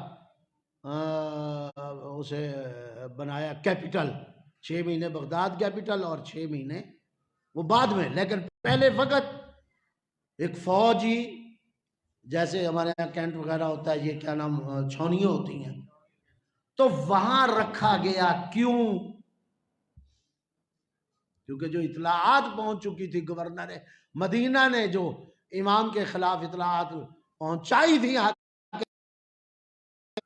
اسے بنایا کیپٹل، 6 مہینے بغداد کیپٹل اور 6 مہینے وہ بعد میں، لیکن پہلے فقط ایک فوجی، جیسے ہمارے یہاں کینٹ وغیرہ ہوتا ہے، یہ کیا نام چھاونیاں ہوتی ہیں، تو وہاں رکھا گیا۔ کیوں؟ کیونکہ جو اطلاعات پہنچ چکی تھی گورنر مدینہ نے، جو امام کے خلاف اطلاعات پہنچائی تھی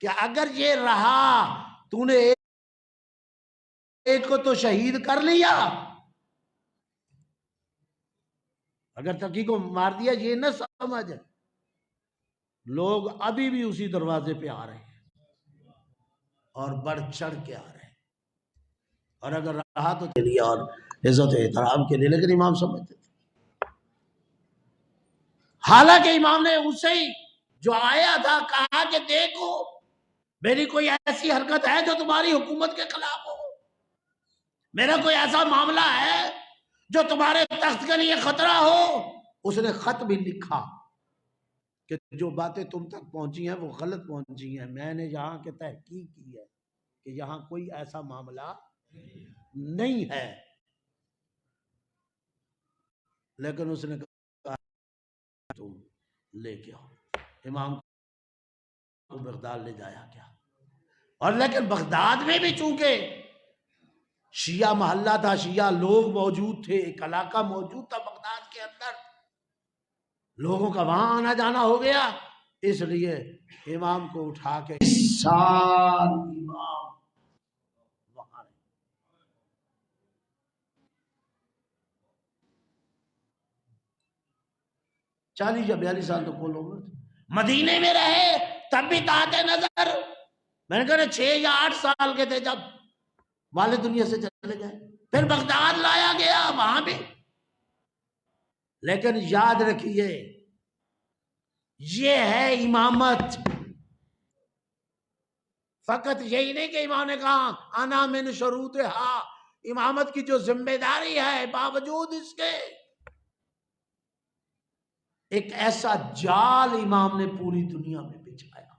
کہ اگر یہ رہا تو نے ایک کو تو شہید کر لیا، اگر تقی کو مار دیا، یہ نہ سمجھ، لوگ ابھی بھی اسی دروازے پہ آ رہے ہیں اور بڑھ چڑھ کے آ رہے ہیں، اور اگر رہا تو کے لیے اور عزت و احترام کے لیے، لیکن امام سمجھتے تھے۔ حالانکہ امام نے اسے ہی جو آیا تھا کہا کہ دیکھو میری کوئی ایسی حرکت ہے جو تمہاری حکومت کے خلاف ہو، میرا کوئی ایسا معاملہ ہے جو تمہارے تخت کے لیے خطرہ ہو۔ اس نے خط بھی لکھا کہ جو باتیں تم تک پہنچی ہیں وہ غلط پہنچی ہیں، میں نے یہاں کے تحقیق کی ہے کہ یہاں کوئی ایسا معاملہ نہیں ہے، لیکن اس نے کہا تم لے کے آؤ، امام کو بغداد لے جایا گیا، اور لیکن بغداد میں بھی چونکہ شیعہ محلہ تھا، شیعہ لوگ موجود تھے، ایک علاقہ موجود تھا بغداد کے اندر، لوگوں کا وہاں آنا جانا ہو گیا، اس لیے امام کو اٹھا کے سال امام وہاں رہے۔ 40 یا 42 سال تو کل عمر تھی، مدینے میں رہے تب بھی تحت نظر، میں نے کہا 6 یا 8 سال کے تھے جب والد دنیا سے چلے گئے، پھر بغداد لایا گیا وہاں بھی۔ لیکن یاد رکھیے یہ ہے امامت، فقط یہی نہیں کہ امام نے کہا انا من شروطہا، امامت کی جو ذمہ داری ہے باوجود اس کے ایک ایسا جال امام نے پوری دنیا میں بچھایا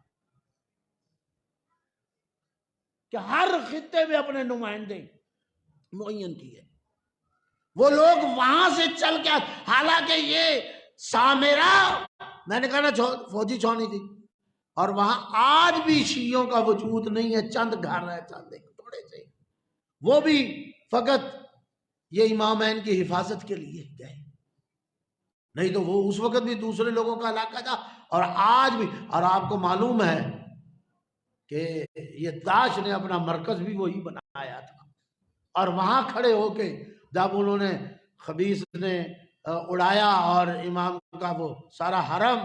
کہ ہر خطے میں اپنے نمائندے معین کیے، وہ لوگ وہاں سے چل کے، حالانکہ یہ سامرا میں نے کہا نا فوجی چھاونی تھی، اور وہاں آج بھی شیعوں کا وجود نہیں ہے، چند گھر ہے، چند ایک تھوڑے سے، وہ بھی فقط یہ امامین کی حفاظت کے لیے گئے، نہیں تو وہ اس وقت بھی دوسرے لوگوں کا علاقہ تھا، اور آج بھی۔ اور آپ کو معلوم ہے کہ یہ داعش نے اپنا مرکز بھی وہی بنایا تھا، اور وہاں کھڑے ہو کے جب انہوں نے خبیث نے اڑایا اور امام کا وہ سارا حرم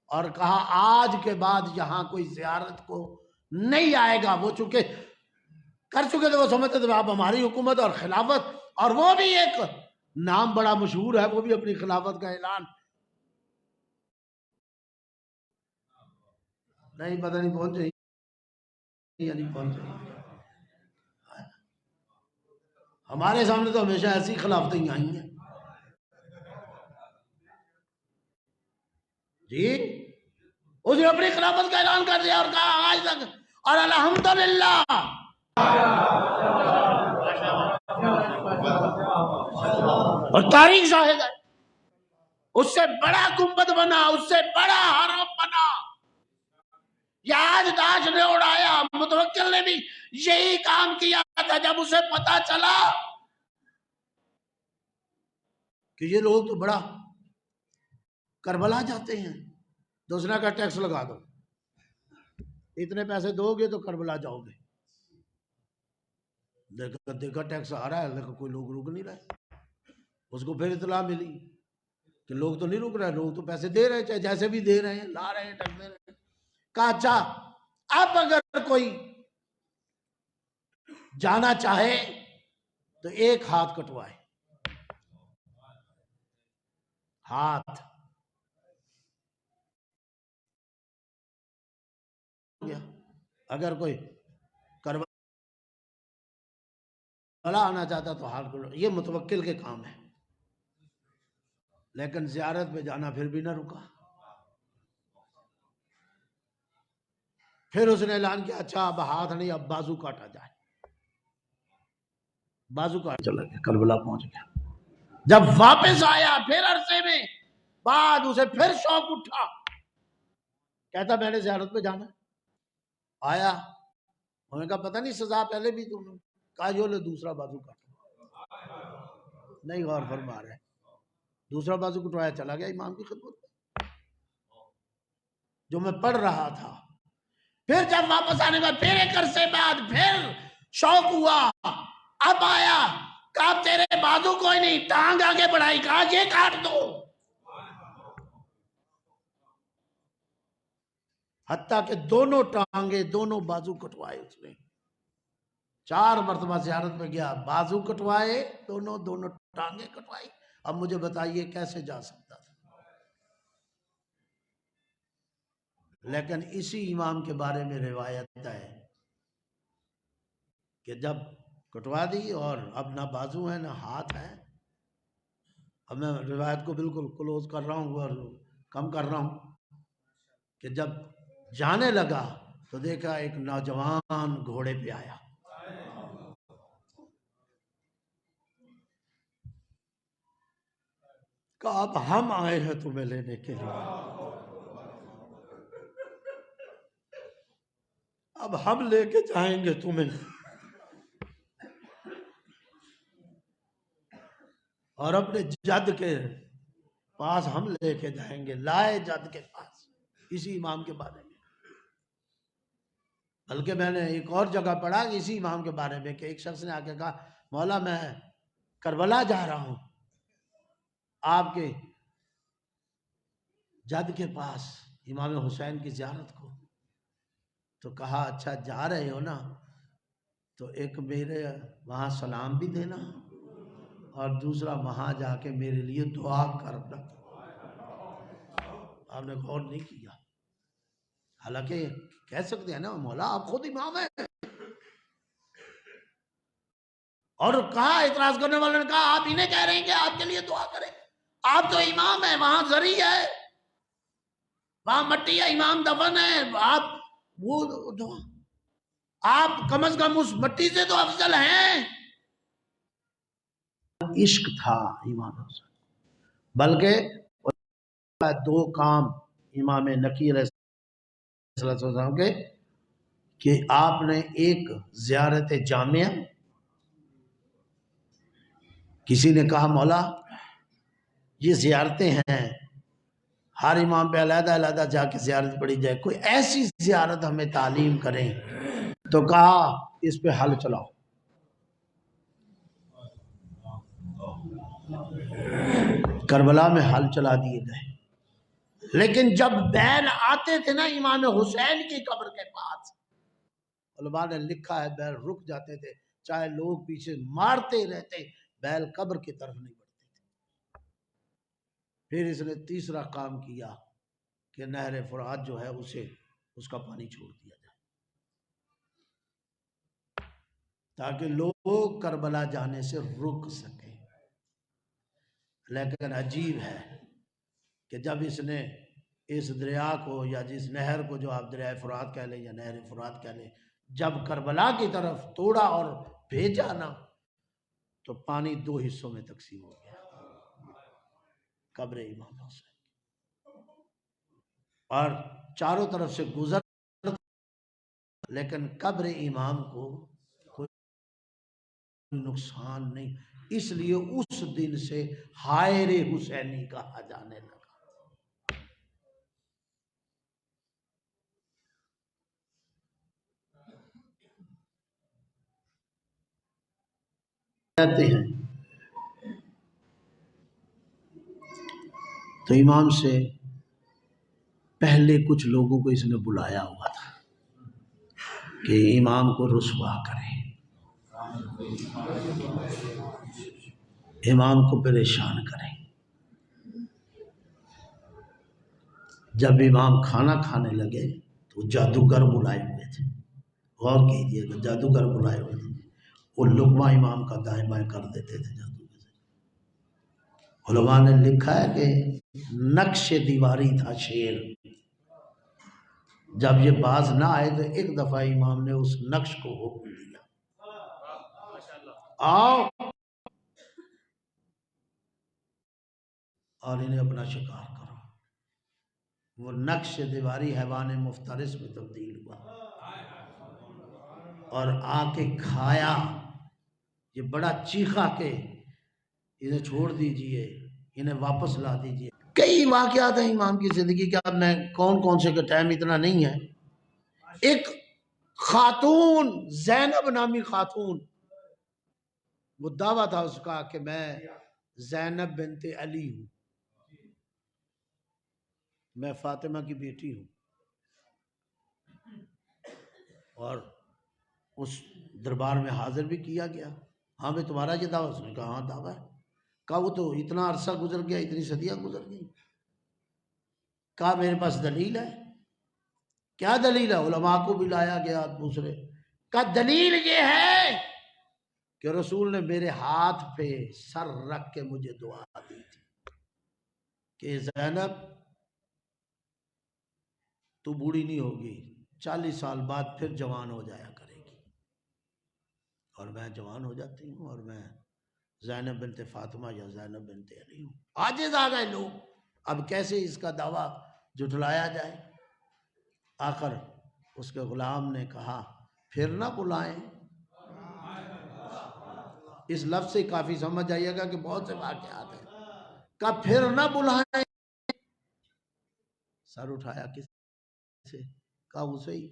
اور کہا آج کے بعد یہاں کوئی زیارت کو نہیں آئے گا، وہ چونکہ کر چکے تھے، وہ سمجھتے تھے اب ہماری حکومت اور خلافت، اور وہ بھی ایک نام بڑا مشہور ہے، وہ بھی اپنی خلافت کا اعلان نہیں، پتہ نہیں پہنچ رہی یا نہیں پہنچ رہی۔ ہمارے سامنے تو ہمیشہ ایسی خلافتیں ہی آئی ہیں جی، اس نے اپنی خلافت کا اعلان کر دیا اور کہا آج تک، اور الحمدللہ اور تاریخ شاہد ہے، اس سے بڑا گنبد بنا، اس سے بڑا حرم بنا، یہ آج داعش نے اڑایا۔ متوکل نے بھی یہی کام کیا تھا جب اسے پتا چلا کہ یہ لوگ تو بڑا کربلا جاتے ہیں، دوسرا کا ٹیکس لگا دو، اتنے پیسے دو گے تو کربلا جاؤ گے، دیکھا ٹیکس آ رہا ہے لیکن کوئی لوگ رک نہیں رہے۔ اس کو پھر اطلاع ملی کہ لوگ تو نہیں رک رہے، لوگ تو پیسے دے رہے، چاہے جیسے بھی دے رہے ہیں، لا رہے ہیں، ٹیکس دے رہے ہیں۔ کہا اچھا اب اگر کوئی جانا چاہے تو ایک ہاتھ کٹوائے، ہاتھ اگر کوئی کربلا آنا چاہتا تو ہاتھ کٹو، یہ متوکل کے کام ہے۔ لیکن زیارت پہ جانا پھر بھی نہ رکا، پھر اس نے اعلان کیا اچھا اب ہاتھ نہیں، اب بازو کاٹا جائے، بازو کاٹا چلا گیا، کربلا پہنچ گیا۔ جب واپس آیا پھر عرصے میں بعد اسے پھر شوق اٹھا، کہتا میں نے زیارت پہ جانا۔ آیا، انہوں نے کہا پتہ نہیں سزا پہلے بھی تم نے کہا جو لے دوسرا بازو کاٹا، نہیں غور فرما رہے، دوسرا بازو کٹوایا، چلا گیا امام کی خدمت میں جو میں پڑھ رہا تھا۔ پھر جب واپس آنے کا پھر ایک عرصے بعد پھر شوق ہوا، اب آیا، کہا تیرے بازو کوئی نہیں، ٹانگ آگے بڑھائی، کہا یہ کاٹ دو، حتیٰ کہ دونوں ٹانگیں دونوں بازو کٹوائے اس نے۔ 4 مرتبہ زیارت میں گیا، بازو کٹوائے دونوں ٹانگیں کٹوائی۔ اب مجھے بتائیے کیسے جا سکتا تھا؟ لیکن اسی امام کے بارے میں روایت ہے کہ جب کٹوا دی اور اب نہ بازو ہے نہ ہاتھ ہے، اب میں روایت کو بالکل کلوز کر رہا ہوں اور کم کر رہا ہوں، کہ جب جانے لگا تو دیکھا ایک نوجوان گھوڑے پہ آیا، کہا اب ہم آئے ہیں تمہیں لینے کے لیے، اب ہم لے کے جائیں گے تمہیں، اور اپنے جد کے پاس ہم لے کے جائیں گے، لائے جد کے پاس، اسی امام کے بارے میں۔ بلکہ میں نے ایک اور جگہ پڑھا اسی امام کے بارے میں کہ ایک شخص نے آ کے کہا مولا میں کربلا جا رہا ہوں آپ کے جد کے پاس امام حسین کی زیارت کو، تو کہا اچھا جا رہے ہو نا تو ایک میرے وہاں سلام بھی دینا اور دوسرا وہاں جا کے میرے لیے دعا کرنا۔ آپ نے غور نہیں کیا، حالانکہ کہہ سکتے ہیں نا مولا آپ خود امام ہیں، اور کہا اعتراض کرنے والوں نے کہا آپ انہیں کہہ رہے ہیں کہ آپ کے لیے دعا کریں، آپ تو امام ہیں، وہاں زری ہے، وہاں مٹی ہے، امام دفن ہے، آپ وہ دعا، آپ کم از کم اس مٹی سے تو افضل ہیں۔ عشق تھا امام حسین، بلکہ 2 کام امام نقی علیہ السلام کے کہ آپ نے ایک زیارت جامعہ، کسی نے کہا مولا یہ زیارتیں ہیں ہر امام پہ علیحدہ علیحدہ جا کے زیارت پڑھی جائے، کوئی ایسی زیارت ہمیں تعلیم کریں، تو کہا اس پہ حل چلاؤ، کربلا میں حل چلا دیے گئے، لیکن جب بیل آتے تھے نا امام حسین کی قبر کے پاس، علماء نے لکھا ہے بیل رک جاتے تھے، چاہے لوگ پیچھے مارتے رہتے، بیل قبر کی طرف نہیں بڑھتے تھے۔ پھر اس نے تیسرا کام کیا کہ نہر فرات جو ہے اس کا پانی چھوڑ دیا جائے تاکہ لوگ کربلا جانے سے رک سکیں۔ لیکن عجیب ہے کہ جب اس نے اس دریا کو یا جس نہر کو، جو آپ دریائے فرات کہہ لیں یا نہر فرات کہہ لیں، جب کربلا کی طرف توڑا اور بھیجا نا تو پانی دو حصوں میں تقسیم ہو گیا، قبر امام حسین، اور چاروں طرف سے گزر، لیکن قبر امام کو کوئی نقصان نہیں، اس لیے اس دن سے حائر حسینی کہا جانے لگا۔ کہتے ہیں تو امام سے پہلے کچھ لوگوں کو اس نے بلایا ہوا تھا کہ امام کو رسوا کرے، امام کو پریشان کریں۔ جب امام کھانا کھانے لگے تو جادوگر بلائے ہوئے تھے، غور کیجئے کہ جادوگر بلائے ہوئے تھے، وہ لقمہ امام کا دائیں بائیں کر دیتے تھے جادوگر سے۔ علماء نے لکھا ہے کہ نقش دیواری تھا شیر، جب یہ باز نہ آئے تو ایک دفعہ امام نے اس نقش کو حکم دیا، آؤ اور انہیں اپنا شکار کرو۔ وہ نقش دیواری حیوان مفترس میں تبدیل ہوا اور آ کے کھایا، یہ بڑا چیخا کہ انہیں چھوڑ دیجئے، انہیں واپس لا دیجئے۔ کئی واقعات ہیں امام کی زندگی کا، میں کون سے کا ٹائم اتنا نہیں ہے۔ ایک خاتون، زینب نامی خاتون، وہ دعویٰ تھا اس کا کہ میں زینب بنت علی ہوں، میں فاطمہ کی بیٹی ہوں، اور اس دربار میں حاضر بھی کیا گیا۔ ہاں بھئی تمہارا یہ دعویٰ؟ اس نے کہا ہاں دعویٰ ہے۔ کہا وہ تو اتنا عرصہ گزر گیا، اتنی صدیاں گزر گئی۔ کہا میرے پاس دلیل ہے۔ کیا دلیل ہے؟ علماء کو بھی لایا گیا دوسرے۔ کہا دلیل یہ ہے کہ رسول نے میرے ہاتھ پہ سر رکھ کے مجھے دعا دی تھی کہ زینب تو بوڑھی نہیں ہوگی، 40 سال بعد پھر جوان ہو جایا کرے گی، اور میں جوان ہو جاتی ہوں، اور میں زینب بنت فاطمہ یا زینب بنت علی ہوں۔ عاجز آ گئے لوگ، اب کیسے اس کا دعویٰ جھٹلایا جائے؟ آخر اس کے غلام نے کہا پھر نہ بلائیں۔ اس لفظ سے کافی سمجھ جائیے گا کہ بہت سے واقعات ہیں۔ کہا پھر نہ بلائیں۔ سر اٹھایا کس سے؟ کہا اسے ہی،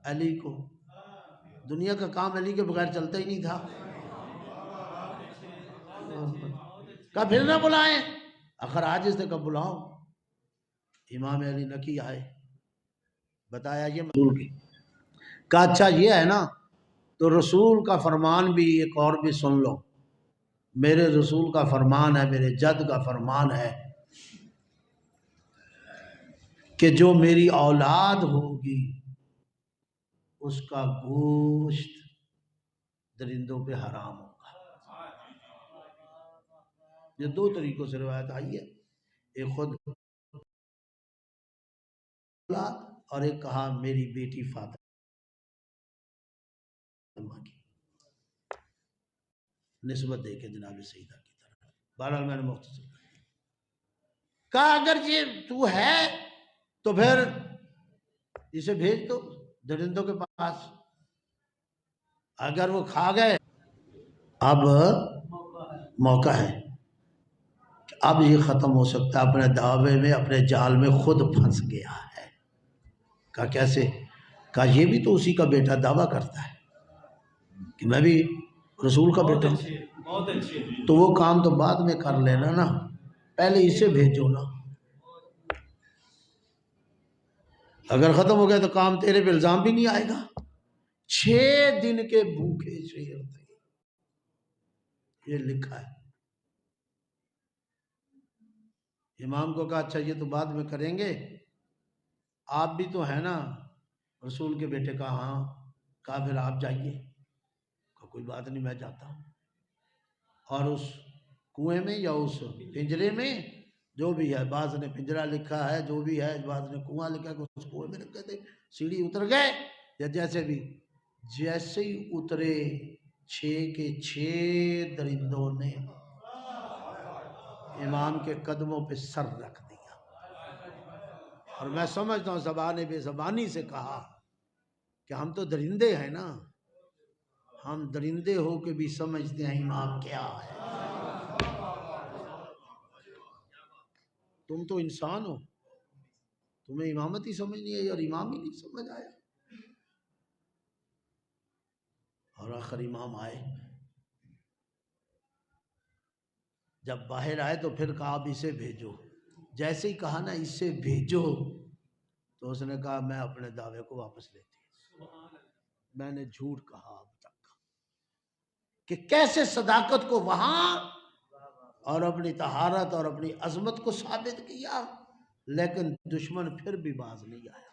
علی کو۔ دنیا کا کام علی کے بغیر چلتا ہی نہیں تھا۔ کہا پھر نہ بلائیں۔ آخر عاجز تھے، کہا بلاؤ۔ امام علی نکی آئے، بتایا یہ رسول کی۔ کہا اچھا یہ ہے نا، تو رسول کا فرمان بھی ایک اور بھی سن لو۔ میرے رسول کا فرمان ہے، میرے جد کا فرمان ہے کہ جو میری اولاد ہوگی اس کا گوشت درندوں پہ حرام ہوگا۔ یہ دو طریقوں سے روایت آئی ہے، ایک خود اور ایک کہا میری بیٹی فاطمہ کی نسبت دے کے جناب سیدہ کی طرف۔ بہرحال میں نے مختصر کہا اگر یہ تو ہے تو پھر اسے بھیج دو درندوں کے پاس، اگر وہ کھا گئے اب موقع ہے، اب یہ ختم ہو سکتا ہے، اپنے دعوے میں اپنے جال میں خود پھنس گیا ہے۔ کہا کیسے؟ کہا یہ بھی تو اسی کا بیٹا دعویٰ کرتا ہے کہ میں بھی رسول کا بیٹا، تو وہ کام تو بعد میں کر لینا نا، پہلے اسے بھیجو نا۔ اگر ختم ہو گیا تو کام تیرے پہ الزام بھی نہیں آئے گا۔ 6 دن کے بھوکے شیر تھے، یہ لکھا ہے۔ امام کو کہا اچھا یہ تو بعد میں کریں گے، آپ بھی تو ہیں نا رسول کے بیٹے؟ کہا ہاں۔ کہا پھر آپ جائیے۔ کہا کوئی بات نہیں میں جاتا ہوں۔ اور اس کنویں میں یا اس پنجرے میں جو بھی ہے، بعض نے پنجرا لکھا ہے، جو بھی ہے، بعض نے کنواں لکھا ہے، اس کنویں میں رکھے تھے، سیڑھی اتر گئے یا جیسے بھی، جیسے ہی اترے 6 کے 6 درندوں نے امام کے قدموں پہ سر رکھ دیا۔ اور میں سمجھتا ہوں زبان بے زبانی سے کہا کہ ہم تو درندے ہیں نا، ہم درندے ہو کے بھی سمجھتے ہیں امام کیا ہے۔ تم تو انسان ہو، تمہیں امامت ہی سمجھ نہیں آئی اور امام ہی نہیں سمجھ آیا۔ اور آخر امام آئے، جب باہر آئے تو پھر کہا اب اسے بھیجو۔ جیسے ہی کہا نا اسے بھیجو، تو اس نے کہا میں اپنے دعوے کو واپس لیتی ہوں، میں نے جھوٹ کہا اب تک، کہ کیسے صداقت کو وہاں اور اپنی طہارت اور اپنی عظمت کو ثابت کیا، لیکن دشمن پھر بھی باز نہیں آیا۔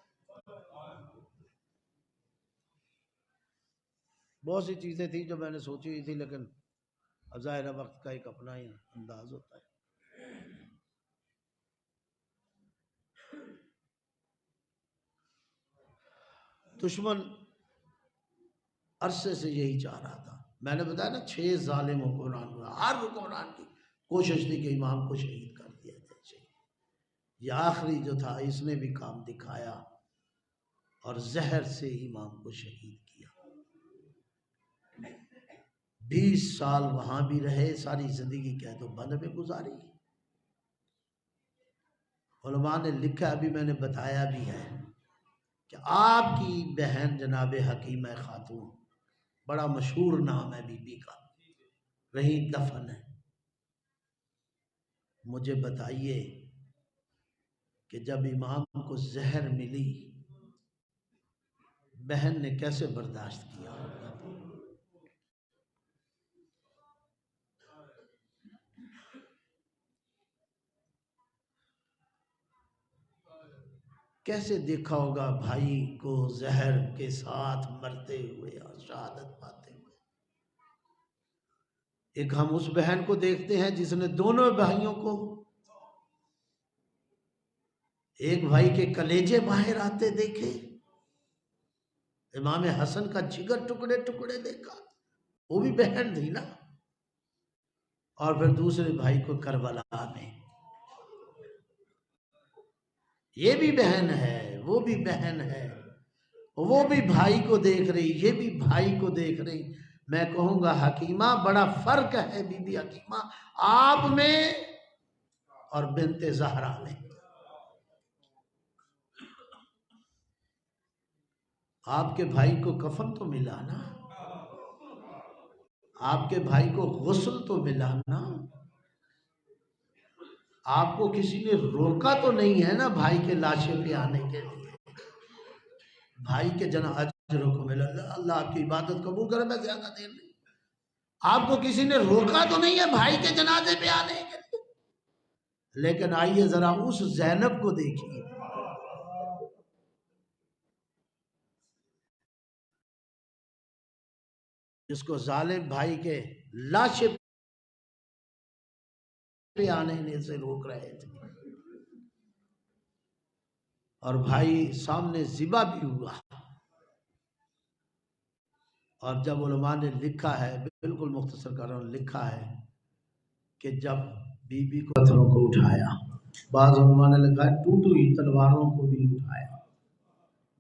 بہت سی چیزیں تھیں جو میں نے سوچی ہوئی تھی، لیکن ظاہر وقت کا ایک اپنا ہی انداز ہوتا ہے۔ دشمن عرصے سے یہی چاہ رہا تھا، میں نے بتایا نا 6 ظالم حکمران ہوا، ہر حکمران کی کوشش تھی کہ امام کو شہید کر دیا جائے۔ یہ آخری جو تھا اس نے بھی کام دکھایا اور زہر سے امام کو شہید کیا۔ 20 سال وہاں بھی رہے، ساری زندگی قید و بند میں گزاری۔ علماء نے لکھا، ابھی میں نے بتایا بھی ہے، کہ آپ کی بہن جناب حکیمہ خاتون، بڑا مشہور نام ہے بی بی کا، وہی دفن ہے۔ مجھے بتائیے کہ جب امام کو زہر ملی بہن نے کیسے برداشت کیا؟ کیسے دیکھا ہوگا بھائی کو زہر کے ساتھ مرتے ہوئے اور شہادت پاتے ہوئے۔ ایک ہم اس بہن کو دیکھتے ہیں جس نے دونوں بھائیوں کو، ایک بھائی کے کلیجے باہر آتے دیکھے، امام حسن کا جگر ٹکڑے ٹکڑے دیکھا، وہ بھی بہن تھی نا، اور پھر دوسرے بھائی کو کربلا میں، یہ بھی بہن ہے، وہ بھی بہن ہے، وہ بھی بھائی کو دیکھ رہی، یہ بھی بھائی کو دیکھ رہی۔ میں کہوں گا حکیمہ بڑا فرق ہے بی بی حکیمہ آپ میں اور بنت زہرا میں۔ آپ کے بھائی کو کفن تو ملا نا، آپ کے بھائی کو غسل تو ملا نا، آپ کو کسی نے روکا تو نہیں ہے نا بھائی کے لاشے پہ آنے کے لیے۔ بھائی کے اجر کو ملا، اللہ آپ کی عبادت قبول کرے، میں زیادہ دیر نہیں۔ آپ کو کسی نے روکا تو نہیں ہے بھائی کے جنازے پہ آنے کے لیے، لیکن آئیے ذرا اس زینب کو دیکھیے، جس کو ظالم بھائی کے لاشے پہ آنے سے روک رہے تھے، اور بھائی سامنے ذبح بھی ہوا۔ اور جب علماء نے لکھا ہے، بالکل مختصر کر رہا ہوں، لکھا ہے کہ جب بی بی کو پتھروں کو اٹھایا، بعض علماء نے لکھا ہے ٹوٹی ہوئی تلواروں کو بھی اٹھایا،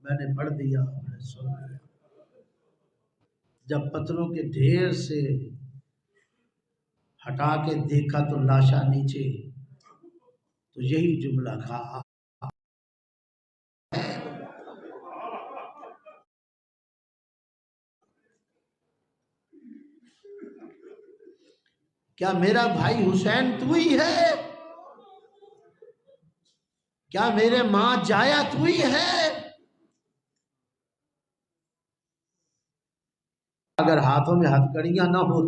میں نے پڑھ دیا، میں نے سن لیا، جب پتھروں کے ڈھیر سے ہٹا کے دیکھا تو لاشا نیچے، تو یہی جملہ کہا، کیا میرا بھائی حسین تو ہی ہے؟ کیا میرے ماں جایا تو ہی ہے؟ اگر ہاتھوں میں ہتھ کڑیاں نہ ہو